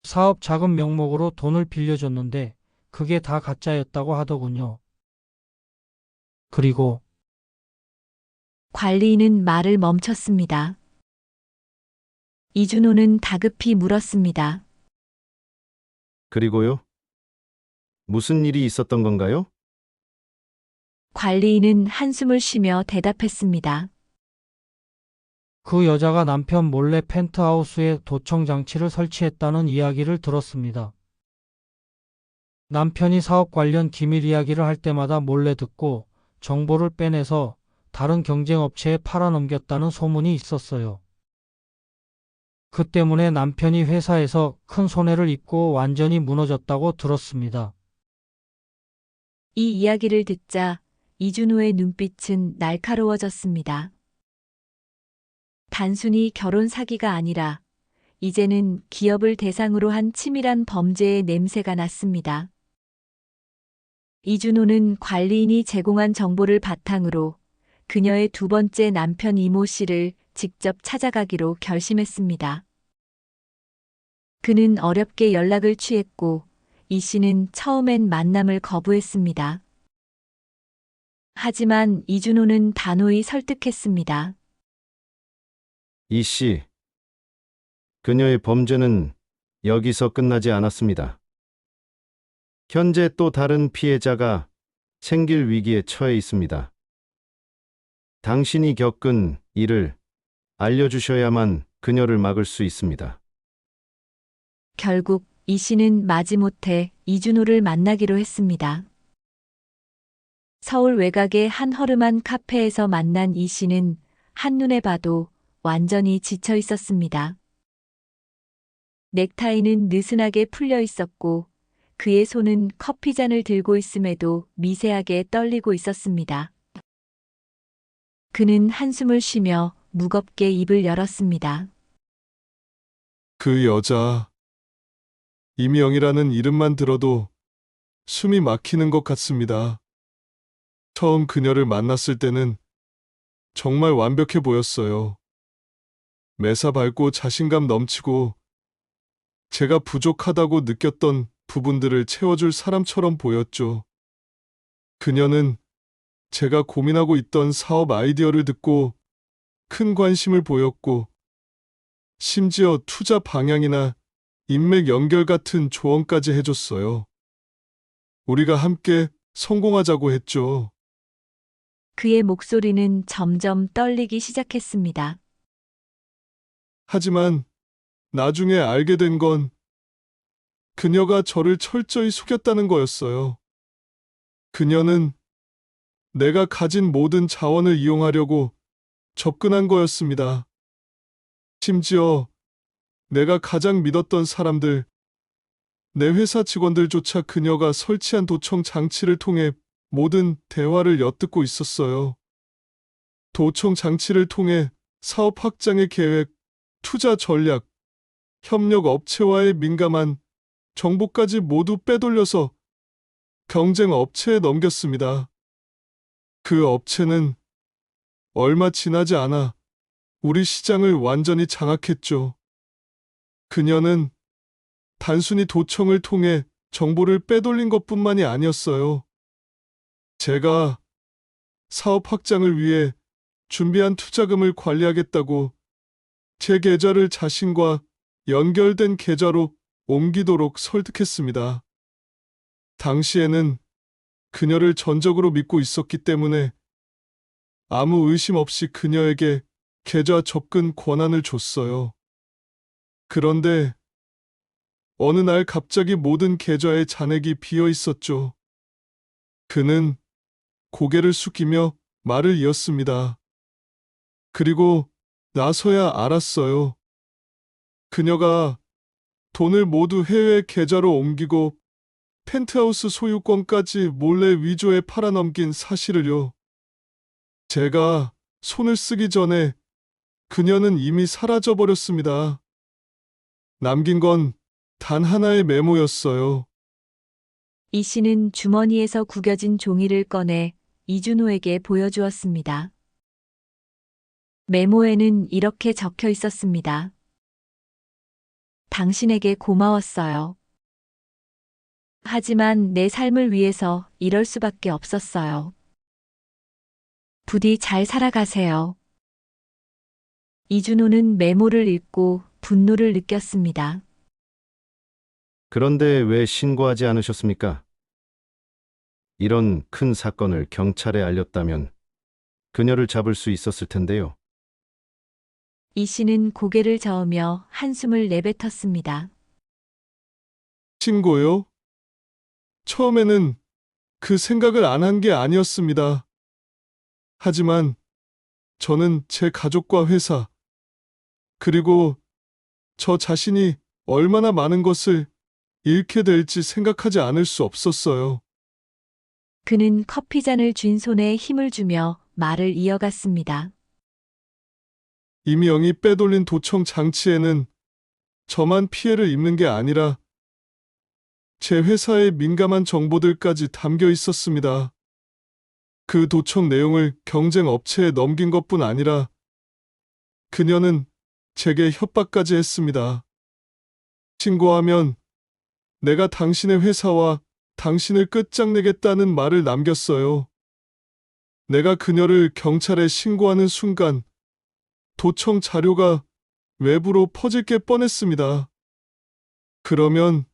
사업 자금 명목으로 돈을 빌려줬는데 그게 다 가짜였다고 하더군요. 그리고 관리인은 말을 멈췄습니다. 이준호는 다급히 물었습니다. 그리고요? 무슨 일이 있었던 건가요? 관리인은 한숨을 쉬며 대답했습니다. 그 여자가 남편 몰래 펜트하우스에 도청 장치를 설치했다는 이야기를 들었습니다. 남편이 사업 관련 기밀 이야기를 할 때마다 몰래 듣고 정보를 빼내서 다른 경쟁업체에 팔아넘겼다는 소문이 있었어요. 그 때문에 남편이 회사에서 큰 손해를 입고 완전히 무너졌다고 들었습니다. 이 이야기를 듣자 이준호의 눈빛은 날카로워졌습니다. 단순히 결혼 사기가 아니라 이제는 기업을 대상으로 한 치밀한 범죄의 냄새가 났습니다. 이준호는 관리인이 제공한 정보를 바탕으로 그녀의 두 번째 남편 이모 씨를 직접 찾아가기로 결심했습니다. 그는 어렵게 연락을 취했고 이 씨는 처음엔 만남을 거부했습니다. 하지만 이준호는 단호히 설득했습니다. 이 씨, 그녀의 범죄는 여기서 끝나지 않았습니다. 현재 또 다른 피해자가 생길 위기에 처해 있습니다. 당신이 겪은 일을 알려주셔야만 그녀를 막을 수 있습니다. 결국 이 씨는 마지못해 이준호를 만나기로 했습니다. 서울 외곽의 한 허름한 카페에서 만난 이 씨는 한눈에 봐도 완전히 지쳐 있었습니다. 넥타이는 느슨하게 풀려 있었고 그의 손은 커피잔을 들고 있음에도 미세하게 떨리고 있었습니다. 그는 한숨을 쉬며 무겁게 입을 열었습니다. 그 여자, 이미영이라는 이름만 들어도 숨이 막히는 것 같습니다. 처음 그녀를 만났을 때는 정말 완벽해 보였어요. 매사 밝고 자신감 넘치고 제가 부족하다고 느꼈던 부분들을 채워줄 사람처럼 보였죠. 그녀는 제가 고민하고 있던 사업 아이디어를 듣고 큰 관심을 보였고, 심지어 투자 방향이나 인맥 연결 같은 조언까지 해줬어요. 우리가 함께 성공하자고 했죠. 그의 목소리는 점점 떨리기 시작했습니다. 하지만 나중에 알게 된 건 그녀가 저를 철저히 속였다는 거였어요. 그녀는 내가 가진 모든 자원을 이용하려고 접근한 거였습니다. 심지어 내가 가장 믿었던 사람들, 내 회사 직원들조차 그녀가 설치한 도청 장치를 통해 모든 대화를 엿듣고 있었어요. 도청 장치를 통해 사업 확장의 계획, 투자 전략, 협력 업체와의 민감한 정보까지 모두 빼돌려서 경쟁 업체에 넘겼습니다. 그 업체는 얼마 지나지 않아 우리 시장을 완전히 장악했죠. 그녀는 단순히 도청을 통해 정보를 빼돌린 것뿐만이 아니었어요. 제가 사업 확장을 위해 준비한 투자금을 관리하겠다고 제 계좌를 자신과 연결된 계좌로 옮기도록 설득했습니다. 당시에는 그녀를 전적으로 믿고 있었기 때문에 아무 의심 없이 그녀에게 계좌 접근 권한을 줬어요. 그런데 어느 날 갑자기 모든 계좌의 잔액이 비어 있었죠. 그는 고개를 숙이며 말을 이었습니다. 그리고 나서야 알았어요. 그녀가 돈을 모두 해외 계좌로 옮기고 펜트하우스 소유권까지 몰래 위조해 팔아넘긴 사실을요. 제가 손을 쓰기 전에 그녀는 이미 사라져버렸습니다. 남긴 건 단 하나의 메모였어요. 이 씨는 주머니에서 구겨진 종이를 꺼내 이준호에게 보여주었습니다. 메모에는 이렇게 적혀 있었습니다. 당신에게 고마웠어요. 하지만 내 삶을 위해서 이럴 수밖에 없었어요. 부디 잘 살아가세요. 이준호는 메모를 읽고 분노를 느꼈습니다. 그런데 왜 신고하지 않으셨습니까? 이런 큰 사건을 경찰에 알렸다면 그녀를 잡을 수 있었을 텐데요. 이 씨는 고개를 저으며 한숨을 내뱉었습니다. 신고요? 처음에는 그 생각을 안 한 게 아니었습니다. 하지만 저는 제 가족과 회사, 그리고 저 자신이 얼마나 많은 것을 잃게 될지 생각하지 않을 수 없었어요. 그는 커피잔을 쥔 손에 힘을 주며 말을 이어갔습니다. 이미영이 빼돌린 도청 장치에는 저만 피해를 입는 게 아니라 제 회사의 민감한 정보들까지 담겨 있었습니다. 그 도청 내용을 경쟁 업체에 넘긴 것뿐 아니라 그녀는 제게 협박까지 했습니다. 신고하면 내가 당신의 회사와 당신을 끝장내겠다는 말을 남겼어요. 내가 그녀를 경찰에 신고하는 순간 도청 자료가 외부로 퍼질 게 뻔했습니다. 그러면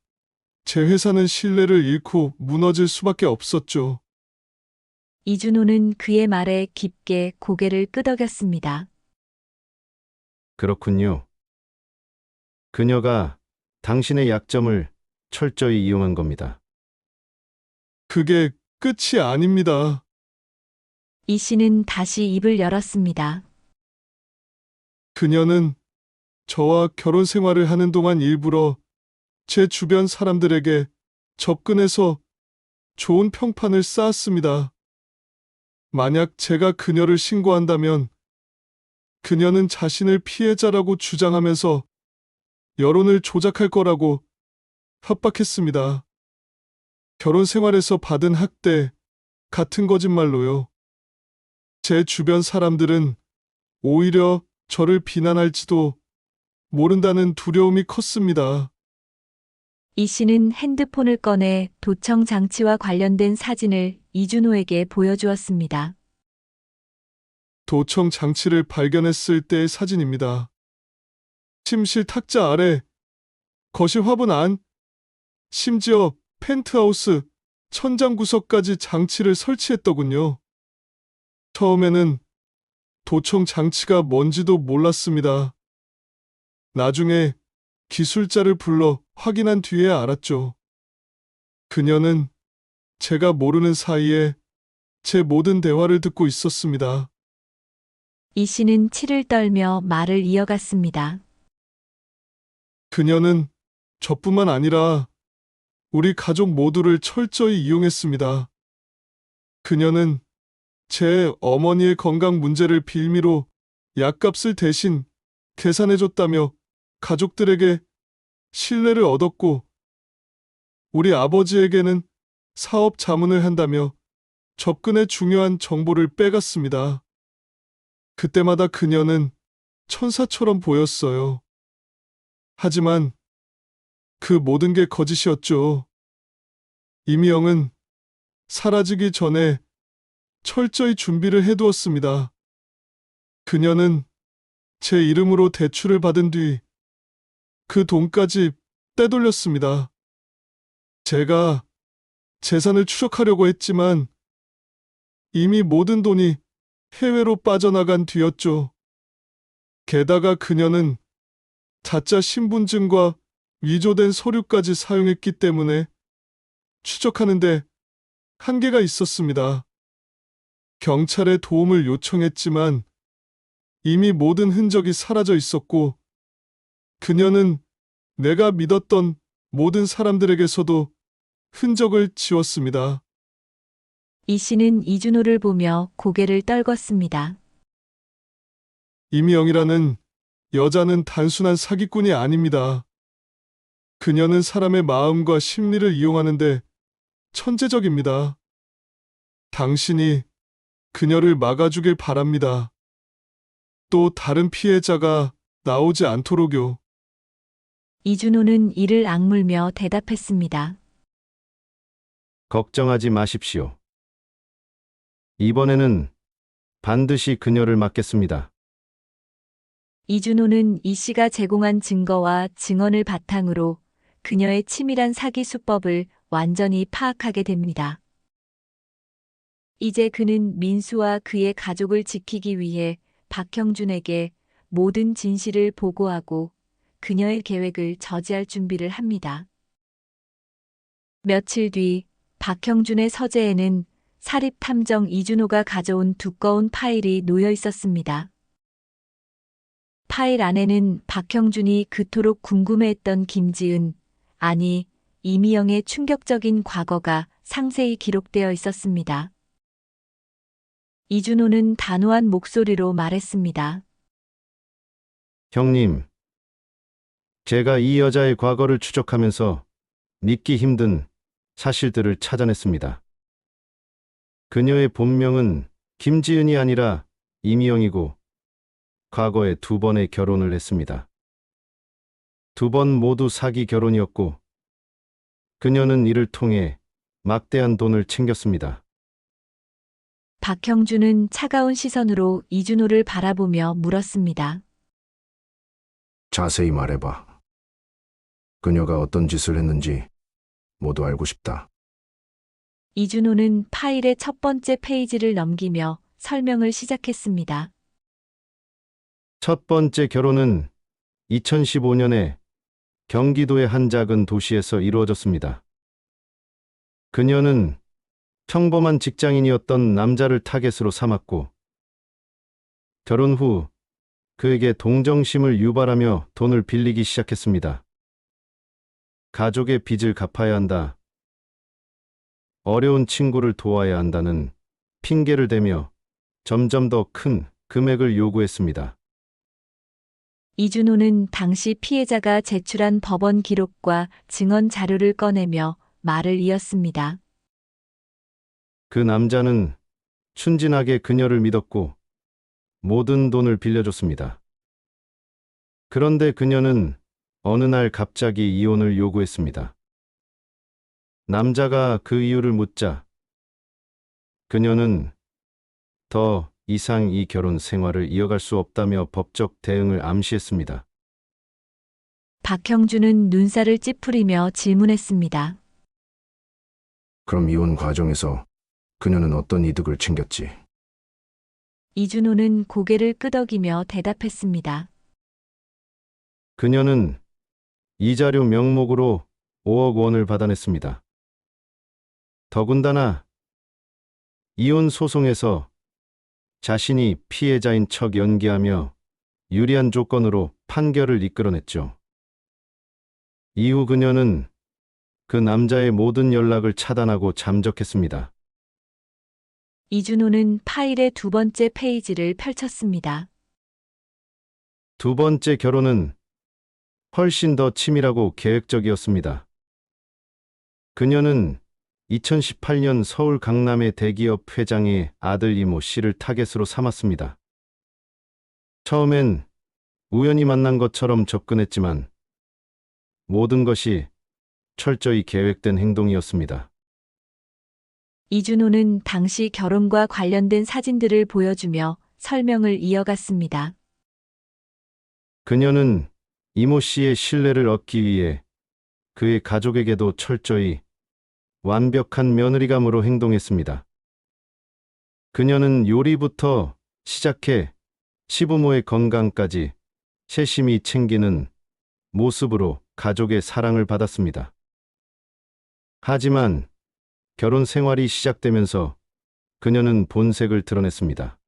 제 회사는 신뢰를 잃고 무너질 수밖에 없었죠. 이준호는 그의 말에 깊게 고개를 끄덕였습니다. 그렇군요. 그녀가 당신의 약점을 철저히 이용한 겁니다. 그게 끝이 아닙니다. 이 씨는 다시 입을 열었습니다. 그녀는 저와 결혼 생활을 하는 동안 일부러 제 주변 사람들에게 접근해서 좋은 평판을 쌓았습니다. 만약 제가 그녀를 신고한다면 그녀는 자신을 피해자라고 주장하면서 여론을 조작할 거라고 협박했습니다. 결혼 생활에서 받은 학대 같은 거짓말로요. 제 주변 사람들은 오히려 저를 비난할지도 모른다는 두려움이 컸습니다. 이 씨는 핸드폰을 꺼내 도청 장치와 관련된 사진을 이준호에게 보여주었습니다. 도청 장치를 발견했을 때의 사진입니다. 침실 탁자 아래, 거실 화분 안, 심지어 펜트하우스 천장 구석까지 장치를 설치했더군요. 처음에는 도청 장치가 뭔지도 몰랐습니다. 나중에 기술자를 불러 확인한 뒤에 알았죠. 그녀는 제가 모르는 사이에 제 모든 대화를 듣고 있었습니다. 이 씨는 치를 떨며 말을 이어갔습니다. 그녀는 저뿐만 아니라 우리 가족 모두를 철저히 이용했습니다. 그녀는 제 어머니의 건강 문제를 빌미로 약값을 대신 계산해줬다며 가족들에게 신뢰를 얻었고, 우리 아버지에게는 사업 자문을 한다며 접근의 중요한 정보를 빼갔습니다. 그때마다 그녀는 천사처럼 보였어요. 하지만 그 모든 게 거짓이었죠. 이미영은 사라지기 전에 철저히 준비를 해두었습니다. 그녀는 제 이름으로 대출을 받은 뒤 그 돈까지 떼돌렸습니다. 제가 재산을 추적하려고 했지만 이미 모든 돈이 해외로 빠져나간 뒤였죠. 게다가 그녀는 가짜 신분증과 위조된 서류까지 사용했기 때문에 추적하는데 한계가 있었습니다. 경찰에 도움을 요청했지만 이미 모든 흔적이 사라져 있었고, 그녀는 내가 믿었던 모든 사람들에게서도 흔적을 지웠습니다. 이 씨는 이준호를 보며 고개를 떨궜습니다. 이미영이라는 여자는 단순한 사기꾼이 아닙니다. 그녀는 사람의 마음과 심리를 이용하는데 천재적입니다. 당신이 그녀를 막아주길 바랍니다. 또 다른 피해자가 나오지 않도록요. 이준호는 이를 악물며 대답했습니다. 걱정하지 마십시오. 이번에는 반드시 그녀를 막겠습니다. 이준호는 이 씨가 제공한 증거와 증언을 바탕으로 그녀의 치밀한 사기 수법을 완전히 파악하게 됩니다. 이제 그는 민수와 그의 가족을 지키기 위해 박형준에게 모든 진실을 보고하고 그녀의 계획을 저지할 준비를 합니다. 며칠 뒤 박형준의 서재에는 사립탐정 이준호가 가져온 두꺼운 파일이 놓여 있었습니다. 파일 안에는 박형준이 그토록 궁금해했던 김지은, 아니 이미영의 충격적인 과거가 상세히 기록되어 있었습니다. 이준호는 단호한 목소리로 말했습니다. 형님, 제가 이 여자의 과거를 추적하면서 믿기 힘든 사실들을 찾아냈습니다. 그녀의 본명은 김지은이 아니라 이미영이고 과거에 2번의 결혼을 했습니다. 2번 모두 사기 결혼이었고 그녀는 이를 통해 막대한 돈을 챙겼습니다. 박형준은 차가운 시선으로 이준호를 바라보며 물었습니다. 자세히 말해봐. 그녀가 어떤 짓을 했는지 모두 알고 싶다. 이준호는 파일의 첫 번째 페이지를 넘기며 설명을 시작했습니다. 첫 번째 결혼은 2015년에 경기도의 한 작은 도시에서 이루어졌습니다. 그녀는 평범한 직장인이었던 남자를 타겟으로 삼았고, 결혼 후 그에게 동정심을 유발하며 돈을 빌리기 시작했습니다. 가족의 빚을 갚아야 한다. 어려운 친구를 도와야 한다는 핑계를 대며 점점 더 큰 금액을 요구했습니다. 이준호는 당시 피해자가 제출한 법원 기록과 증언 자료를 꺼내며 말을 이었습니다. 그 남자는 순진하게 그녀를 믿었고 모든 돈을 빌려줬습니다. 그런데 그녀는 어느 날 갑자기 이혼을 요구했습니다. 남자가 그 이유를 묻자 그녀는 더 이상 이 결혼 생활을 이어갈 수 없다며 법적 대응을 암시했습니다. 박형준은 눈살을 찌푸리며 질문했습니다. 그럼 이혼 과정에서 그녀는 어떤 이득을 챙겼지? 이준호는 고개를 끄덕이며 대답했습니다. 그녀는 이자료 명목으로 5억 원을 받아냈습니다. 더군다나 이혼 소송에서 자신이 피해자인 척 연기하며 유리한 조건으로 판결을 이끌어냈죠. 이후 그녀는 그 남자의 모든 연락을 차단하고 잠적했습니다. 이준호는 파일의 두 번째 페이지를 펼쳤습니다. 두 번째 결혼은 훨씬 더 치밀하고 계획적이었습니다. 그녀는 2018년 서울 강남의 대기업 회장의 아들 이모 씨를 타겟으로 삼았습니다. 처음엔 우연히 만난 것처럼 접근했지만 모든 것이 철저히 계획된 행동이었습니다. 이준호는 당시 결혼과 관련된 사진들을 보여주며 설명을 이어갔습니다. 그녀는 이모 씨의 신뢰를 얻기 위해 그의 가족에게도 철저히 완벽한 며느리감으로 행동했습니다. 그녀는 요리부터 시작해 시부모의 건강까지 세심히 챙기는 모습으로 가족의 사랑을 받았습니다. 하지만 결혼 생활이 시작되면서 그녀는 본색을 드러냈습니다.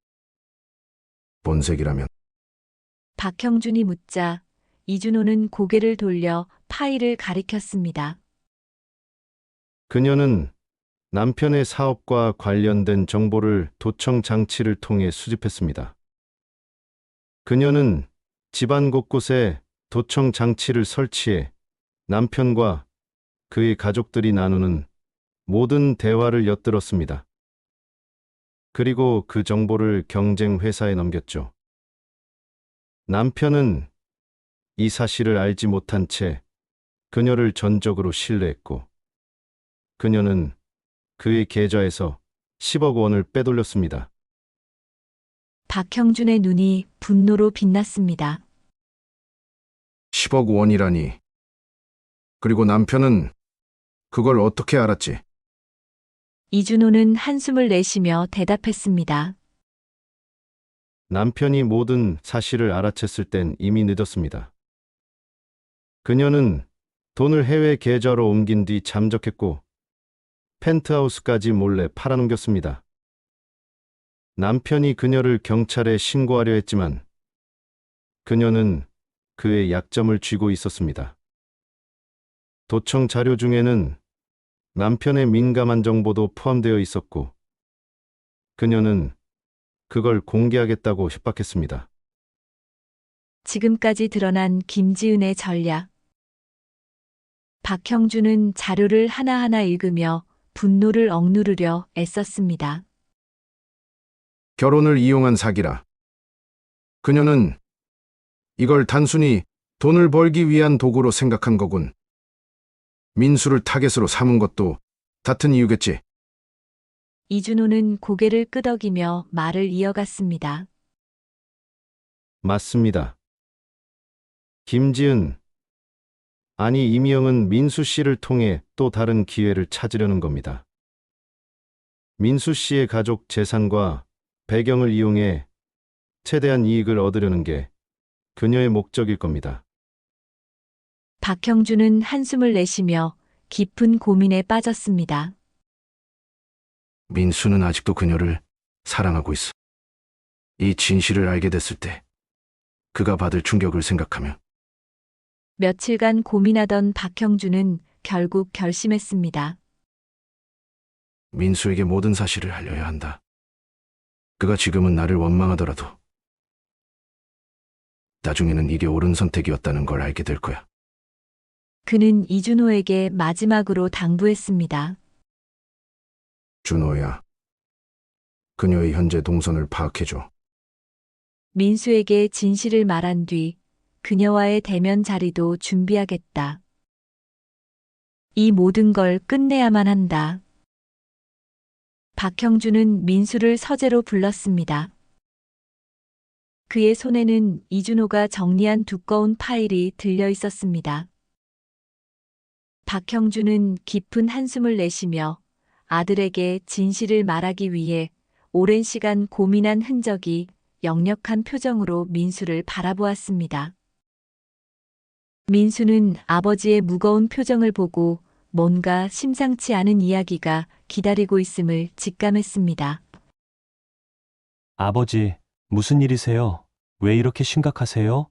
본색이라면? 박형준이 묻자 이준호는 고개를 돌려 파일을 가리켰습니다. 그녀는 남편의 사업과 관련된 정보를 도청 장치를 통해 수집했습니다. 그녀는 집안 곳곳에 도청 장치를 설치해 남편과 그의 가족들이 나누는 모든 대화를 엿들었습니다. 그리고 그 정보를 경쟁 회사에 넘겼죠. 남편은 이 사실을 알지 못한 채 그녀를 전적으로 신뢰했고, 그녀는 그의 계좌에서 10억 원을 빼돌렸습니다. 박형준의 눈이 분노로 빛났습니다. 10억 원이라니. 그리고 남편은 그걸 어떻게 알았지? 이준호는 한숨을 내쉬며 대답했습니다. 남편이 모든 사실을 알아챘을 땐 이미 늦었습니다. 그녀는 돈을 해외 계좌로 옮긴 뒤 잠적했고 펜트하우스까지 몰래 팔아넘겼습니다. 남편이 그녀를 경찰에 신고하려 했지만 그녀는 그의 약점을 쥐고 있었습니다. 도청 자료 중에는 남편의 민감한 정보도 포함되어 있었고 그녀는 그걸 공개하겠다고 협박했습니다. 지금까지 드러난 김지은의 전략. 박형준은 자료를 하나하나 읽으며 분노를 억누르려 애썼습니다. 결혼을 이용한 사기라. 그녀는 이걸 단순히 돈을 벌기 위한 도구로 생각한 거군. 민수를 타겟으로 삼은 것도 같은 이유겠지. 이준호는 고개를 끄덕이며 말을 이어갔습니다. 맞습니다. 김지은, 아니 이미영은 민수 씨를 통해 또 다른 기회를 찾으려는 겁니다. 민수 씨의 가족 재산과 배경을 이용해 최대한 이익을 얻으려는 게 그녀의 목적일 겁니다. 박형준은 한숨을 내쉬며 깊은 고민에 빠졌습니다. 민수는 아직도 그녀를 사랑하고 있어. 이 진실을 알게 됐을 때 그가 받을 충격을 생각하면. 며칠간 고민하던 박형준은 결국 결심했습니다. 민수에게 모든 사실을 알려야 한다. 그가 지금은 나를 원망하더라도 나중에는 이게 옳은 선택이었다는 걸 알게 될 거야. 그는 이준호에게 마지막으로 당부했습니다. 준호야, 그녀의 현재 동선을 파악해줘. 민수에게 진실을 말한 뒤 그녀와의 대면 자리도 준비하겠다. 이 모든 걸 끝내야만 한다. 박형준은 민수를 서재로 불렀습니다. 그의 손에는 이준호가 정리한 두꺼운 파일이 들려 있었습니다. 박형준은 깊은 한숨을 내쉬며 아들에게 진실을 말하기 위해 오랜 시간 고민한 흔적이 역력한 표정으로 민수를 바라보았습니다. 민수는 아버지의 무거운 표정을 보고 뭔가 심상치 않은 이야기가 기다리고 있음을 직감했습니다. 아버지, 무슨 일이세요? 왜 이렇게 심각하세요?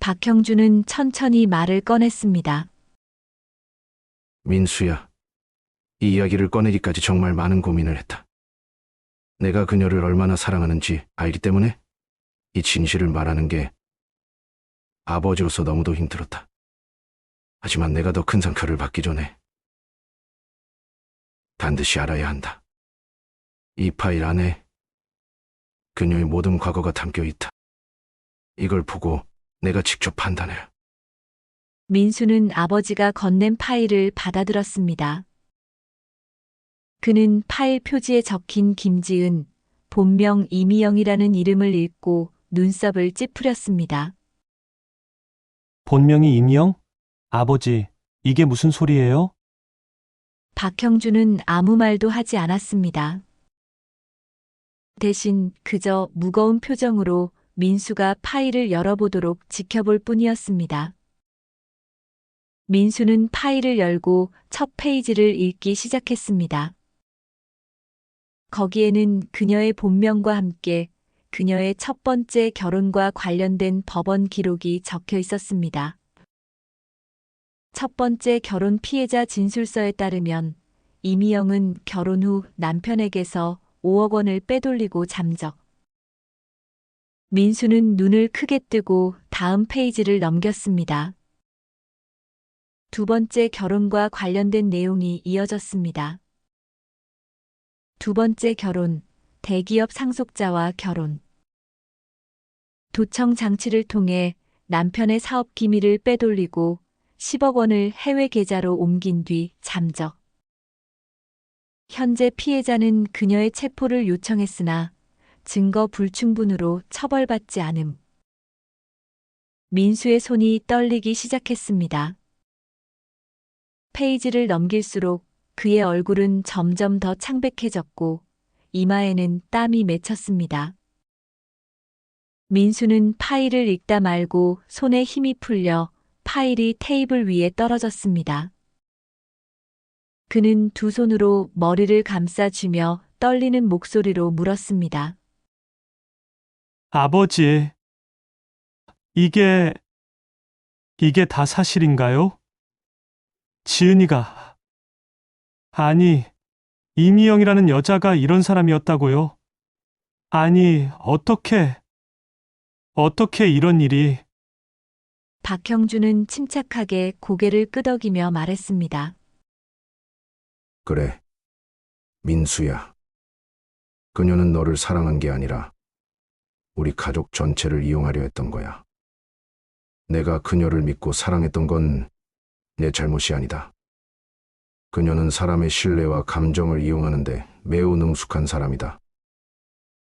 박형준은 천천히 말을 꺼냈습니다. 민수야, 이 이야기를 꺼내기까지 정말 많은 고민을 했다. 내가 그녀를 얼마나 사랑하는지 알기 때문에 이 진실을 말하는 게 아버지로서 너무도 힘들었다. 하지만 내가 더 큰 상처를 받기 전에 반드시 알아야 한다. 이 파일 안에 그녀의 모든 과거가 담겨 있다. 이걸 보고 내가 직접 판단해라. 민수는 아버지가 건넨 파일을 받아들었습니다. 그는 파일 표지에 적힌 김지은, 본명 이미영이라는 이름을 읽고 눈썹을 찌푸렸습니다. 본명이 임영? 아버지, 이게 무슨 소리예요? 박형준은 아무 말도 하지 않았습니다. 대신 그저 무거운 표정으로 민수가 파일을 열어보도록 지켜볼 뿐이었습니다. 민수는 파일을 열고 첫 페이지를 읽기 시작했습니다. 거기에는 그녀의 본명과 함께 그녀의 첫 번째 결혼과 관련된 법원 기록이 적혀 있었습니다. 첫 번째 결혼 피해자 진술서에 따르면 이미영은 결혼 후 남편에게서 5억 원을 빼돌리고 잠적. 민수는 눈을 크게 뜨고 다음 페이지를 넘겼습니다. 두 번째 결혼과 관련된 내용이 이어졌습니다. 두 번째 결혼, 대기업 상속자와 결혼. 도청 장치를 통해 남편의 사업 기밀을 빼돌리고 10억 원을 해외 계좌로 옮긴 뒤 잠적. 현재 피해자는 그녀의 체포를 요청했으나 증거 불충분으로 처벌받지 않음. 민수의 손이 떨리기 시작했습니다. 페이지를 넘길수록 그의 얼굴은 점점 더 창백해졌고 이마에는 땀이 맺혔습니다. 민수는 파일을 읽다 말고 손에 힘이 풀려 파일이 테이블 위에 떨어졌습니다. 그는 두 손으로 머리를 감싸쥐며 떨리는 목소리로 물었습니다. 아버지, 이게 다 사실인가요? 지은이가, 아니, 이미영이라는 여자가 이런 사람이었다고요? 아니, 어떻게 이런 일이. 박형준은 침착하게 고개를 끄덕이며 말했습니다. 그래, 민수야. 그녀는 너를 사랑한 게 아니라 우리 가족 전체를 이용하려 했던 거야. 내가 그녀를 믿고 사랑했던 건 내 잘못이 아니다. 그녀는 사람의 신뢰와 감정을 이용하는데 매우 능숙한 사람이다.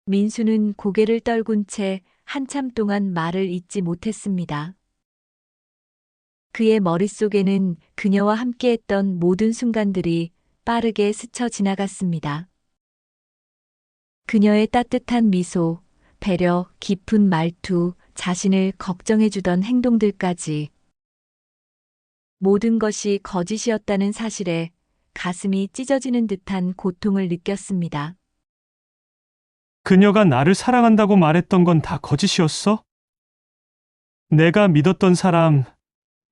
민수는 고개를 떨군 채 한참 동안 말을 잇지 못했습니다. 그의 머릿속에는 그녀와 함께했던 모든 순간들이 빠르게 스쳐 지나갔습니다. 그녀의 따뜻한 미소, 배려, 깊은 말투, 자신을 걱정해주던 행동들까지. 모든 것이 거짓이었다는 사실에 가슴이 찢어지는 듯한 고통을 느꼈습니다. 그녀가 나를 사랑한다고 말했던 건 다 거짓이었어? 내가 믿었던 사람,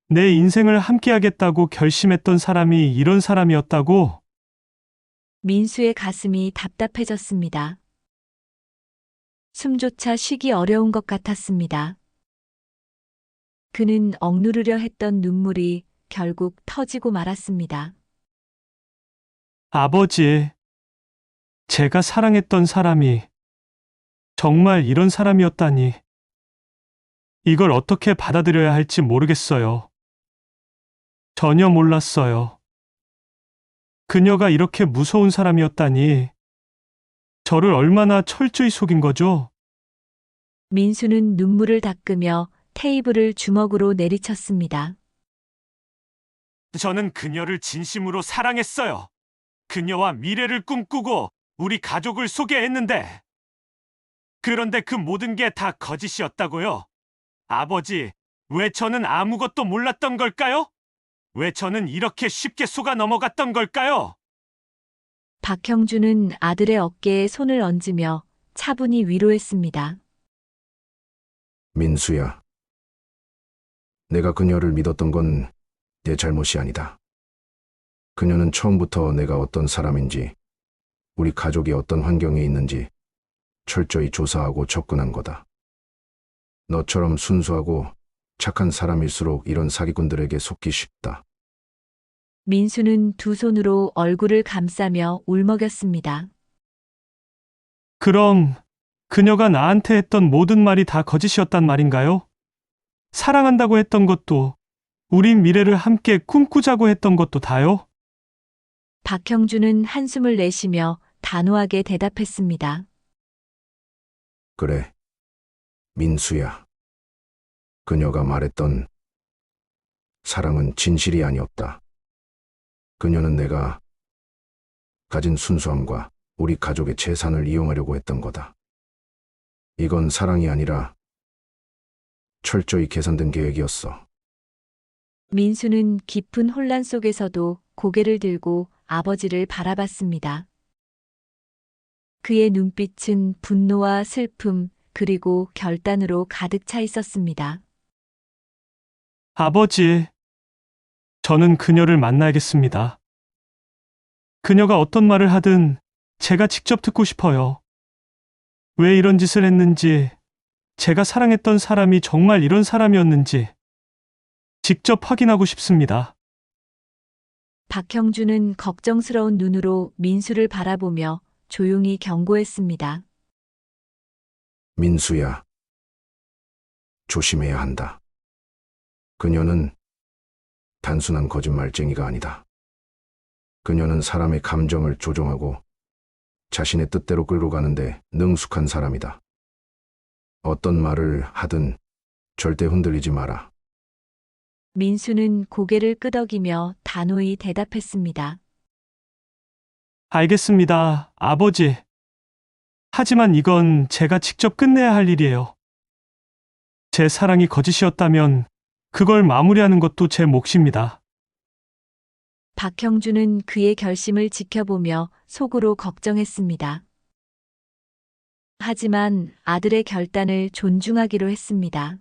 내 인생을 함께하겠다고 결심했던 사람이 이런 사람이었다고? 민수의 가슴이 답답해졌습니다. 숨조차 쉬기 어려운 것 같았습니다. 그는 억누르려 했던 눈물이 결국 터지고 말았습니다. 아버지, 제가 사랑했던 사람이 정말 이런 사람이었다니. 이걸 어떻게 받아들여야 할지 모르겠어요. 전혀 몰랐어요. 그녀가 이렇게 무서운 사람이었다니. 저를 얼마나 철저히 속인 거죠? 민수는 눈물을 닦으며 테이블을 주먹으로 내리쳤습니다. 저는 그녀를 진심으로 사랑했어요. 그녀와 미래를 꿈꾸고 우리 가족을 소개했는데. 그런데 그 모든 게 다 거짓이었다고요? 아버지, 왜 저는 아무것도 몰랐던 걸까요? 왜 저는 이렇게 쉽게 속아 넘어갔던 걸까요? 박형준은 아들의 어깨에 손을 얹으며 차분히 위로했습니다. 민수야. 내가 그녀를 믿었던 건 내 잘못이 아니다. 그녀는 처음부터 내가 어떤 사람인지 우리 가족이 어떤 환경에 있는지 철저히 조사하고 접근한 거다. 너처럼 순수하고 착한 사람일수록 이런 사기꾼들에게 속기 쉽다. 민수는 두 손으로 얼굴을 감싸며 울먹였습니다. 그럼 그녀가 나한테 했던 모든 말이 다 거짓이었단 말인가요? 사랑한다고 했던 것도, 우린 미래를 함께 꿈꾸자고 했던 것도 다요? 박형준은 한숨을 내쉬며 단호하게 대답했습니다. 그래, 민수야. 그녀가 말했던 사랑은 진실이 아니었다. 그녀는 내가 가진 순수함과 우리 가족의 재산을 이용하려고 했던 거다. 이건 사랑이 아니라 철저히 계산된 계획이었어. 민수는 깊은 혼란 속에서도 고개를 들고 아버지를 바라봤습니다. 그의 눈빛은 분노와 슬픔 그리고 결단으로 가득 차 있었습니다. 아버지, 저는 그녀를 만나야겠습니다. 그녀가 어떤 말을 하든 제가 직접 듣고 싶어요. 왜 이런 짓을 했는지, 제가 사랑했던 사람이 정말 이런 사람이었는지 직접 확인하고 싶습니다. 박형준은 걱정스러운 눈으로 민수를 바라보며 조용히 경고했습니다. 민수야, 조심해야 한다. 그녀는 단순한 거짓말쟁이가 아니다. 그녀는 사람의 감정을 조종하고 자신의 뜻대로 끌고 가는데 능숙한 사람이다. 어떤 말을 하든 절대 흔들리지 마라. 민수는 고개를 끄덕이며 단호히 대답했습니다. 알겠습니다, 아버지. 하지만 이건 제가 직접 끝내야 할 일이에요. 제 사랑이 거짓이었다면 그걸 마무리하는 것도 제 몫입니다. 박형준은 그의 결심을 지켜보며 속으로 걱정했습니다. 하지만 아들의 결단을 존중하기로 했습니다.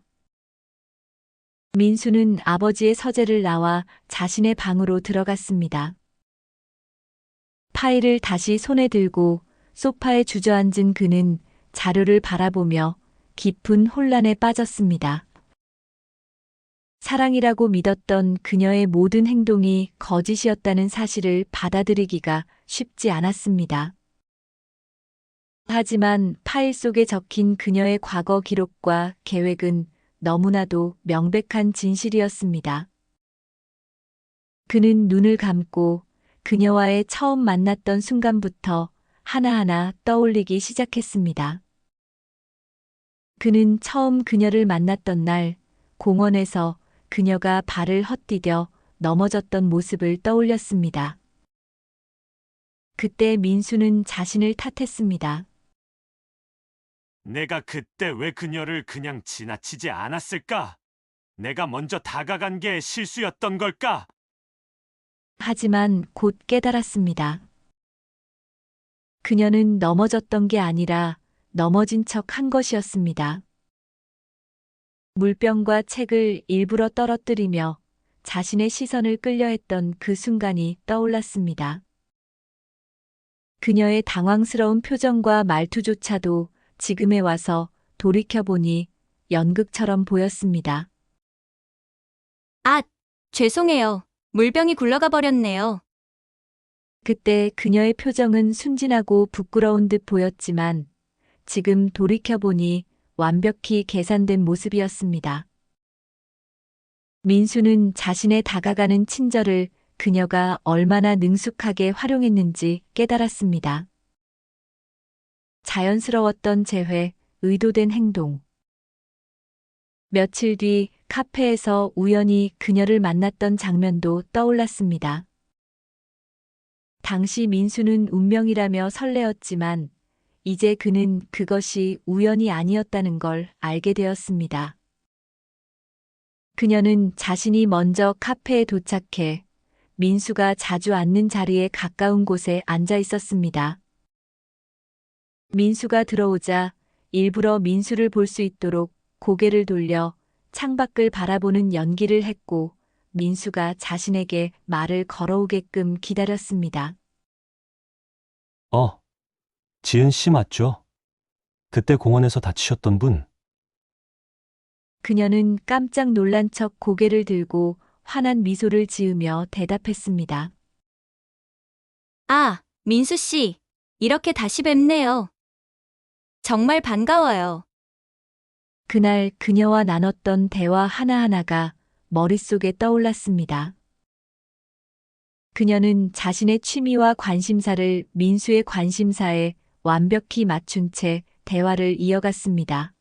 민수는 아버지의 서재를 나와 자신의 방으로 들어갔습니다. 파일을 다시 손에 들고 소파에 주저앉은 그는 자료를 바라보며 깊은 혼란에 빠졌습니다. 사랑이라고 믿었던 그녀의 모든 행동이 거짓이었다는 사실을 받아들이기가 쉽지 않았습니다. 하지만 파일 속에 적힌 그녀의 과거 기록과 계획은 너무나도 명백한 진실이었습니다. 그는 눈을 감고 그녀와의 처음 만났던 순간부터 하나하나 떠올리기 시작했습니다. 그는 처음 그녀를 만났던 날 공원에서 그녀가 발을 헛디뎌 넘어졌던 모습을 떠올렸습니다. 그때 민수는 자신을 탓했습니다. 내가 그때 왜 그녀를 그냥 지나치지 않았을까? 내가 먼저 다가간 게 실수였던 걸까? 하지만 곧 깨달았습니다. 그녀는 넘어졌던 게 아니라 넘어진 척 한 것이었습니다. 물병과 책을 일부러 떨어뜨리며 자신의 시선을 끌려 했던 그 순간이 떠올랐습니다. 그녀의 당황스러운 표정과 말투조차도 지금에 와서 돌이켜보니 연극처럼 보였습니다. 아, 죄송해요. 물병이 굴러가 버렸네요. 그때 그녀의 표정은 순진하고 부끄러운 듯 보였지만 지금 돌이켜보니 완벽히 계산된 모습이었습니다. 민수는 자신의 다가가는 친절을 그녀가 얼마나 능숙하게 활용했는지 깨달았습니다. 자연스러웠던 재회, 의도된 행동. 며칠 뒤 카페에서 우연히 그녀를 만났던 장면도 떠올랐습니다. 당시 민수는 운명이라며 설레었지만 이제 그는 그것이 우연이 아니었다는 걸 알게 되었습니다. 그녀는 자신이 먼저 카페에 도착해 민수가 자주 앉는 자리에 가까운 곳에 앉아 있었습니다. 민수가 들어오자 일부러 민수를 볼 수 있도록 고개를 돌려 창밖을 바라보는 연기를 했고 민수가 자신에게 말을 걸어오게끔 기다렸습니다. 지은 씨 맞죠? 그때 공원에서 다치셨던 분. 그녀는 깜짝 놀란 척 고개를 들고 환한 미소를 지으며 대답했습니다. 아, 민수 씨. 이렇게 다시 뵙네요. 정말 반가워요. 그날 그녀와 나눴던 대화 하나하나가 머릿속에 떠올랐습니다. 그녀는 자신의 취미와 관심사를 민수의 관심사에 완벽히 맞춘 채 대화를 이어갔습니다.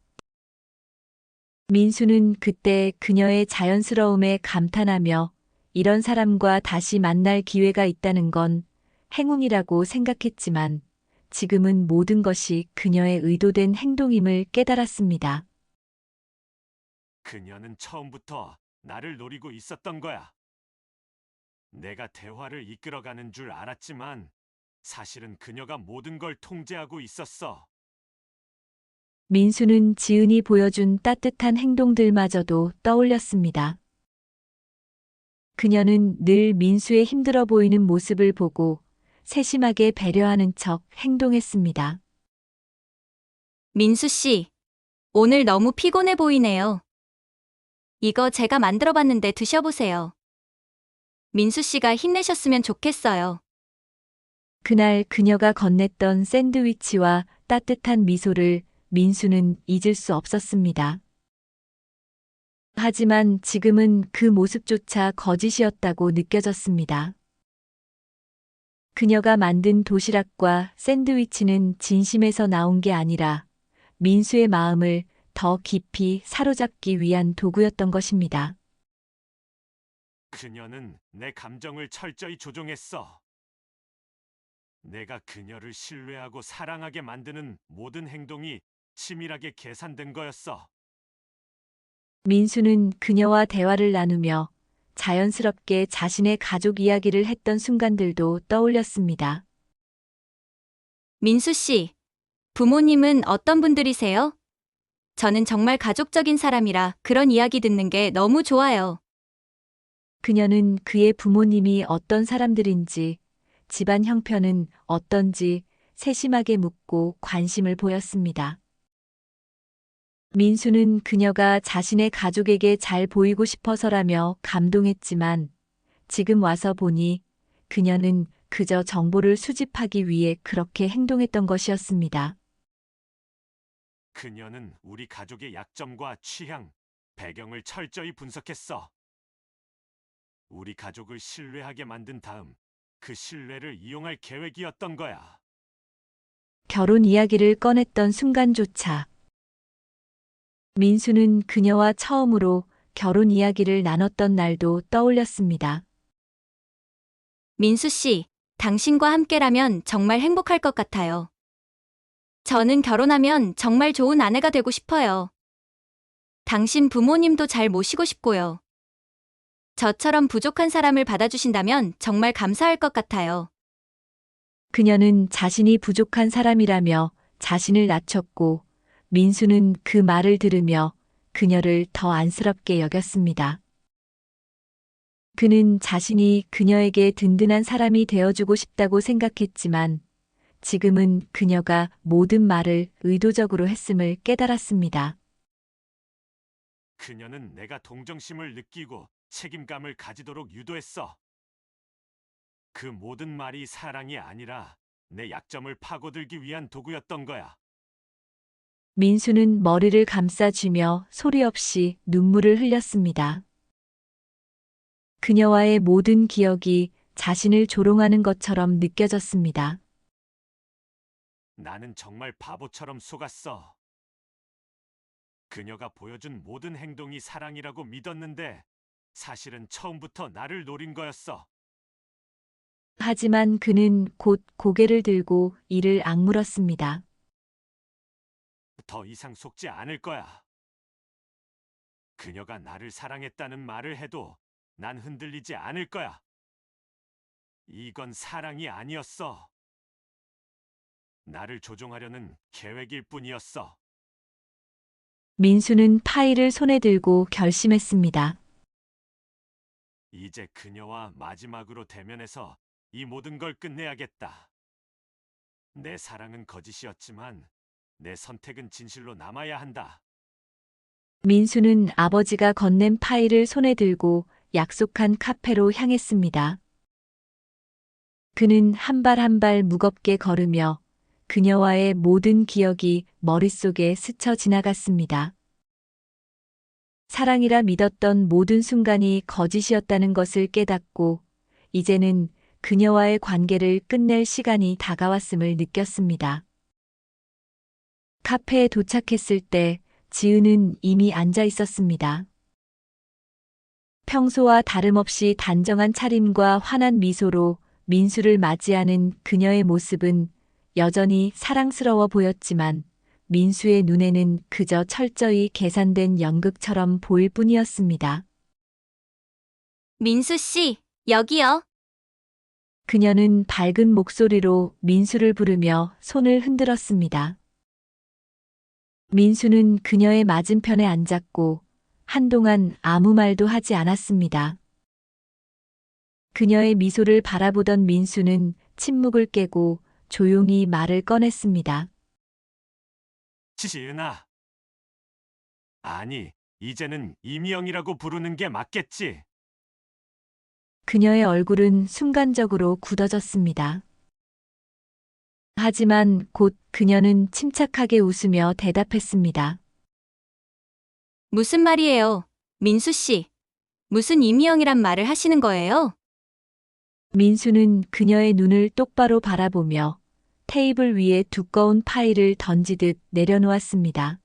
민수는 그때 그녀의 자연스러움에 감탄하며 이런 사람과 다시 만날 기회가 있다는 건 행운이라고 생각했지만 지금은 모든 것이 그녀의 의도된 행동임을 깨달았습니다. 그녀는 처음부터 나를 노리고 있었던 거야. 내가 대화를 이끌어가는 줄 알았지만 사실은 그녀가 모든 걸 통제하고 있었어. 민수는 지은이 보여준 따뜻한 행동들마저도 떠올렸습니다. 그녀는 늘 민수의 힘들어 보이는 모습을 보고 세심하게 배려하는 척 행동했습니다. 민수 씨, 오늘 너무 피곤해 보이네요. 이거 제가 만들어 봤는데 드셔보세요. 민수 씨가 힘내셨으면 좋겠어요. 그날 그녀가 건넸던 샌드위치와 따뜻한 미소를 민수는 잊을 수 없었습니다. 하지만 지금은 그 모습조차 거짓이었다고 느껴졌습니다. 그녀가 만든 도시락과 샌드위치는 진심에서 나온 게 아니라 민수의 마음을 더 깊이 사로잡기 위한 도구였던 것입니다. 그녀는 내 감정을 철저히 조종했어. 내가 그녀를 신뢰하고 사랑하게 만드는 모든 행동이 치밀하게 계산된 거였어. 민수는 그녀와 대화를 나누며 자연스럽게 자신의 가족 이야기를 했던 순간들도 떠올렸습니다. 민수 씨, 부모님은 어떤 분들이세요? 저는 정말 가족적인 사람이라 그런 이야기 듣는 게 너무 좋아요. 그녀는 그의 부모님이 어떤 사람들인지, 집안 형편은 어떤지 세심하게 묻고 관심을 보였습니다. 민수는 그녀가 자신의 가족에게 잘 보이고 싶어서라며 감동했지만 지금 와서 보니 그녀는 그저 정보를 수집하기 위해 그렇게 행동했던 것이었습니다. 그녀는 우리 가족의 약점과 취향, 배경을 철저히 분석했어. 우리 가족을 신뢰하게 만든 다음 그 신뢰를 이용할 계획이었던 거야. 결혼 이야기를 꺼냈던 순간조차 민수는 그녀와 처음으로 결혼 이야기를 나눴던 날도 떠올렸습니다. 민수 씨, 당신과 함께라면 정말 행복할 것 같아요. 저는 결혼하면 정말 좋은 아내가 되고 싶어요. 당신 부모님도 잘 모시고 싶고요. 저처럼 부족한 사람을 받아주신다면 정말 감사할 것 같아요. 그녀는 자신이 부족한 사람이라며 자신을 낮췄고 민수는 그 말을 들으며 그녀를 더 안쓰럽게 여겼습니다. 그는 자신이 그녀에게 든든한 사람이 되어주고 싶다고 생각했지만 지금은 그녀가 모든 말을 의도적으로 했음을 깨달았습니다. 그녀는 내가 동정심을 느끼고 책임감을 가지도록 유도했어. 그 모든 말이 사랑이 아니라 내 약점을 파고들기 위한 도구였던 거야. 민수는 머리를 감싸쥐며 소리 없이 눈물을 흘렸습니다. 그녀와의 모든 기억이 자신을 조롱하는 것처럼 느껴졌습니다. 나는 정말 바보처럼 속았어. 그녀가 보여준 모든 행동이 사랑이라고 믿었는데 사실은 처음부터 나를 노린 거였어. 하지만 그는 곧 고개를 들고 이를 악물었습니다. 더 이상 속지 않을 거야. 그녀가 나를 사랑했다는 말을 해도 난 흔들리지 않을 거야. 이건 사랑이 아니었어. 나를 조종하려는 계획일 뿐이었어. 민수는 파일을 손에 들고 결심했습니다. 이제 그녀와 마지막으로 대면해서 이 모든 걸 끝내야겠다. 내 사랑은 거짓이었지만 내 선택은 진실로 남아야 한다. 민수는 아버지가 건넨 파일을 손에 들고 약속한 카페로 향했습니다. 그는 한 발 한 발 무겁게 걸으며 그녀와의 모든 기억이 머릿속에 스쳐 지나갔습니다. 사랑이라 믿었던 모든 순간이 거짓이었다는 것을 깨닫고 이제는 그녀와의 관계를 끝낼 시간이 다가왔음을 느꼈습니다. 카페에 도착했을 때 지은은 이미 앉아 있었습니다. 평소와 다름없이 단정한 차림과 환한 미소로 민수를 맞이하는 그녀의 모습은 여전히 사랑스러워 보였지만 민수의 눈에는 그저 철저히 계산된 연극처럼 보일 뿐이었습니다. 민수 씨, 여기요. 그녀는 밝은 목소리로 민수를 부르며 손을 흔들었습니다. 민수는 그녀의 맞은편에 앉았고 한동안 아무 말도 하지 않았습니다. 그녀의 미소를 바라보던 민수는 침묵을 깨고 조용히 말을 꺼냈습니다. 지은아. 아니, 이제는 이미영이라고 부르는 게 맞겠지? 그녀의 얼굴은 순간적으로 굳어졌습니다. 하지만 곧 그녀는 침착하게 웃으며 대답했습니다. 무슨 말이에요, 민수 씨? 무슨 이미영이란 말을 하시는 거예요? 민수는 그녀의 눈을 똑바로 바라보며 테이블 위에 두꺼운 파일을 던지듯 내려놓았습니다.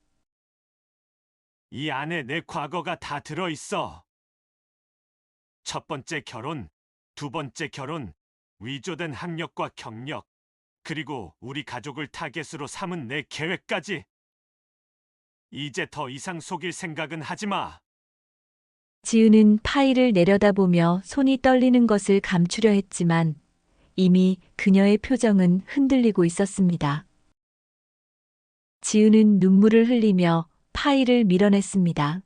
이 안에 내 과거가 다 들어있어. 첫 번째 결혼, 두 번째 결혼, 위조된 학력과 경력, 그리고 우리 가족을 타겟으로 삼은 내 계획까지. 이제 더 이상 속일 생각은 하지 마. 지은은 파일을 내려다보며 손이 떨리는 것을 감추려 했지만 이미 그녀의 표정은 흔들리고 있었습니다. 지은은 눈물을 흘리며 파일을 밀어냈습니다.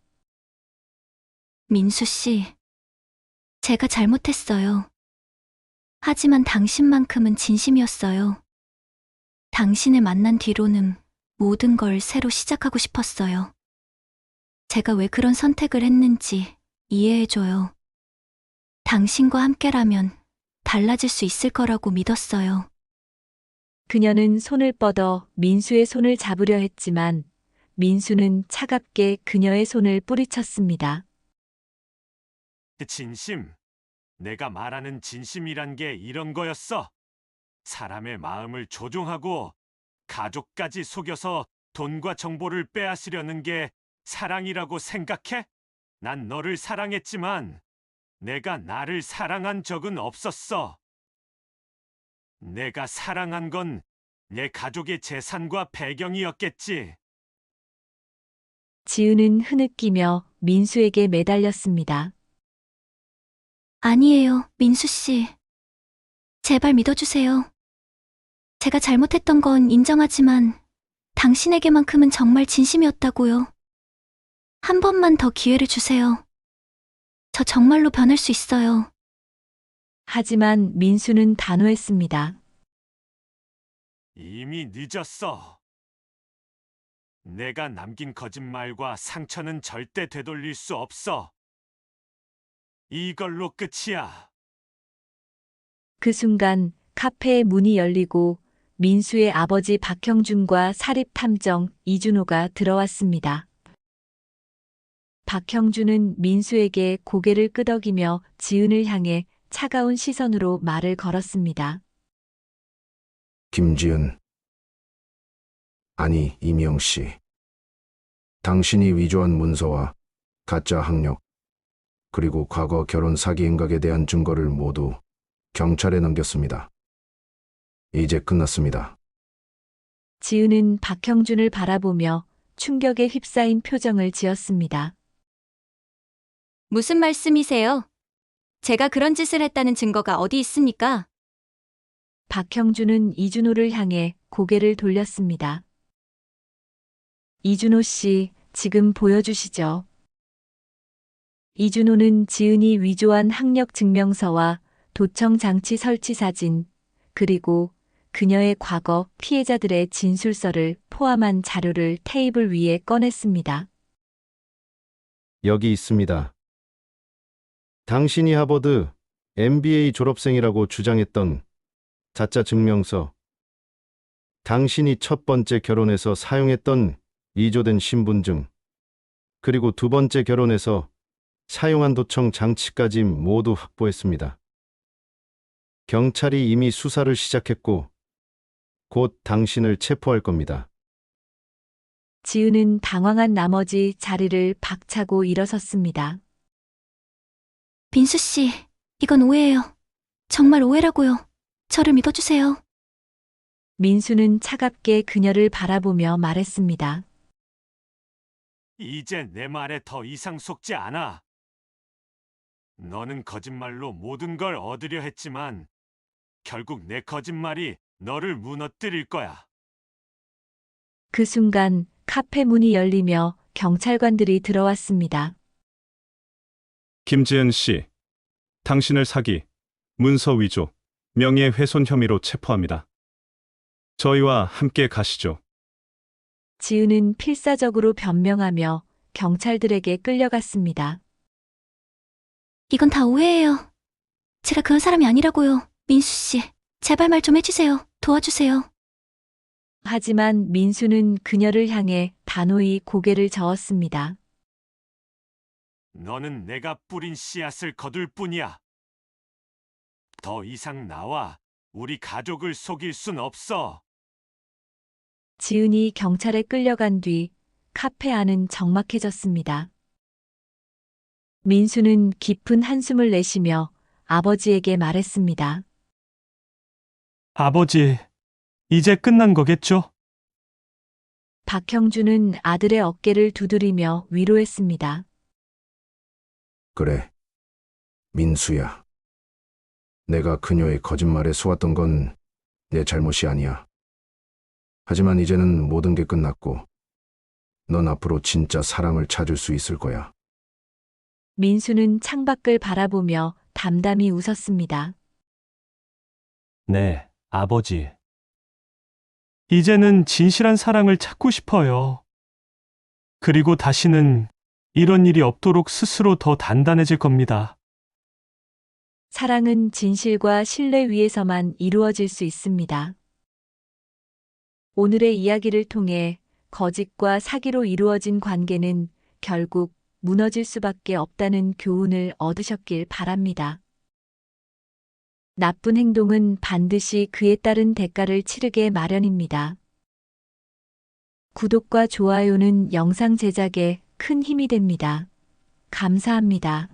민수 씨, 제가 잘못했어요. 하지만 당신만큼은 진심이었어요. 당신을 만난 뒤로는 모든 걸 새로 시작하고 싶었어요. 제가 왜 그런 선택을 했는지 이해해줘요. 당신과 함께라면 달라질 수 있을 거라고 믿었어요. 그녀는 손을 뻗어 민수의 손을 잡으려 했지만 민수는 차갑게 그녀의 손을 뿌리쳤습니다. 진심. 내가 말하는 진심이란 게 이런 거였어. 사람의 마음을 조종하고 가족까지 속여서 돈과 정보를 빼앗으려는 게 사랑이라고 생각해? 난 너를 사랑했지만 내가 나를 사랑한 적은 없었어. 내가 사랑한 건 내 가족의 재산과 배경이었겠지. 지은은 흐느끼며 민수에게 매달렸습니다. 아니에요, 민수 씨. 제발 믿어주세요. 제가 잘못했던 건 인정하지만 당신에게만큼은 정말 진심이었다고요. 한 번만 더 기회를 주세요. 저 정말로 변할 수 있어요. 하지만 민수는 단호했습니다. 이미 늦었어. 내가 남긴 거짓말과 상처는 절대 되돌릴 수 없어. 이걸로 끝이야. 그 순간 카페의 문이 열리고 민수의 아버지 박형준과 사립탐정 이준호가 들어왔습니다. 박형준은 민수에게 고개를 끄덕이며 지은을 향해 차가운 시선으로 말을 걸었습니다. 김지은. 아니, 이미영 씨. 당신이 위조한 문서와 가짜 학력, 그리고 과거 결혼 사기 행각에 대한 증거를 모두 경찰에 넘겼습니다. 이제 끝났습니다. 지은은 박형준을 바라보며 충격에 휩싸인 표정을 지었습니다. 무슨 말씀이세요? 제가 그런 짓을 했다는 증거가 어디 있습니까? 박형준은 이준호를 향해 고개를 돌렸습니다. 이준호 씨, 지금 보여주시죠. 이준호는 지은이 위조한 학력 증명서와 도청 장치 설치 사진, 그리고 그녀의 과거 피해자들의 진술서를 포함한 자료를 테이블 위에 꺼냈습니다. 여기 있습니다. 당신이 하버드 MBA 졸업생이라고 주장했던 자짜 증명서, 당신이 첫 번째 결혼에서 사용했던 위조된 신분증, 그리고 두 번째 결혼에서 사용한 도청 장치까지 모두 확보했습니다. 경찰이 이미 수사를 시작했고 곧 당신을 체포할 겁니다. 지은은 당황한 나머지 자리를 박차고 일어섰습니다. 민수 씨, 이건 오해예요. 정말 오해라고요. 저를 믿어주세요. 민수는 차갑게 그녀를 바라보며 말했습니다. 이제 내 말에 더 이상 속지 않아. 너는 거짓말로 모든 걸 얻으려 했지만 결국 내 거짓말이 너를 무너뜨릴 거야. 그 순간 카페 문이 열리며 경찰관들이 들어왔습니다. 김지은 씨, 당신을 사기, 문서 위조, 명예훼손 혐의로 체포합니다. 저희와 함께 가시죠. 지은은 필사적으로 변명하며 경찰들에게 끌려갔습니다. 이건 다 오해예요. 제가 그런 사람이 아니라고요. 민수 씨, 제발 말 좀 해주세요. 도와주세요. 하지만 민수는 그녀를 향해 단호히 고개를 저었습니다. 너는 내가 뿌린 씨앗을 거둘 뿐이야. 더 이상 나와 우리 가족을 속일 순 없어. 지은이 경찰에 끌려간 뒤 카페 안은 적막해졌습니다. 민수는 깊은 한숨을 내쉬며 아버지에게 말했습니다. 아버지, 이제 끝난 거겠죠? 박형준은 아들의 어깨를 두드리며 위로했습니다. 그래, 민수야. 내가 그녀의 거짓말에 속았던 건 내 잘못이 아니야. 하지만 이제는 모든 게 끝났고 넌 앞으로 진짜 사랑을 찾을 수 있을 거야. 민수는 창밖을 바라보며 담담히 웃었습니다. 네, 아버지. 이제는 진실한 사랑을 찾고 싶어요. 그리고 다시는 이런 일이 없도록 스스로 더 단단해질 겁니다. 사랑은 진실과 신뢰 위에서만 이루어질 수 있습니다. 오늘의 이야기를 통해 거짓과 사기로 이루어진 관계는 결국 무너질 수밖에 없다는 교훈을 얻으셨길 바랍니다. 나쁜 행동은 반드시 그에 따른 대가를 치르게 마련입니다. 구독과 좋아요는 영상 제작에 큰 힘이 됩니다. 감사합니다.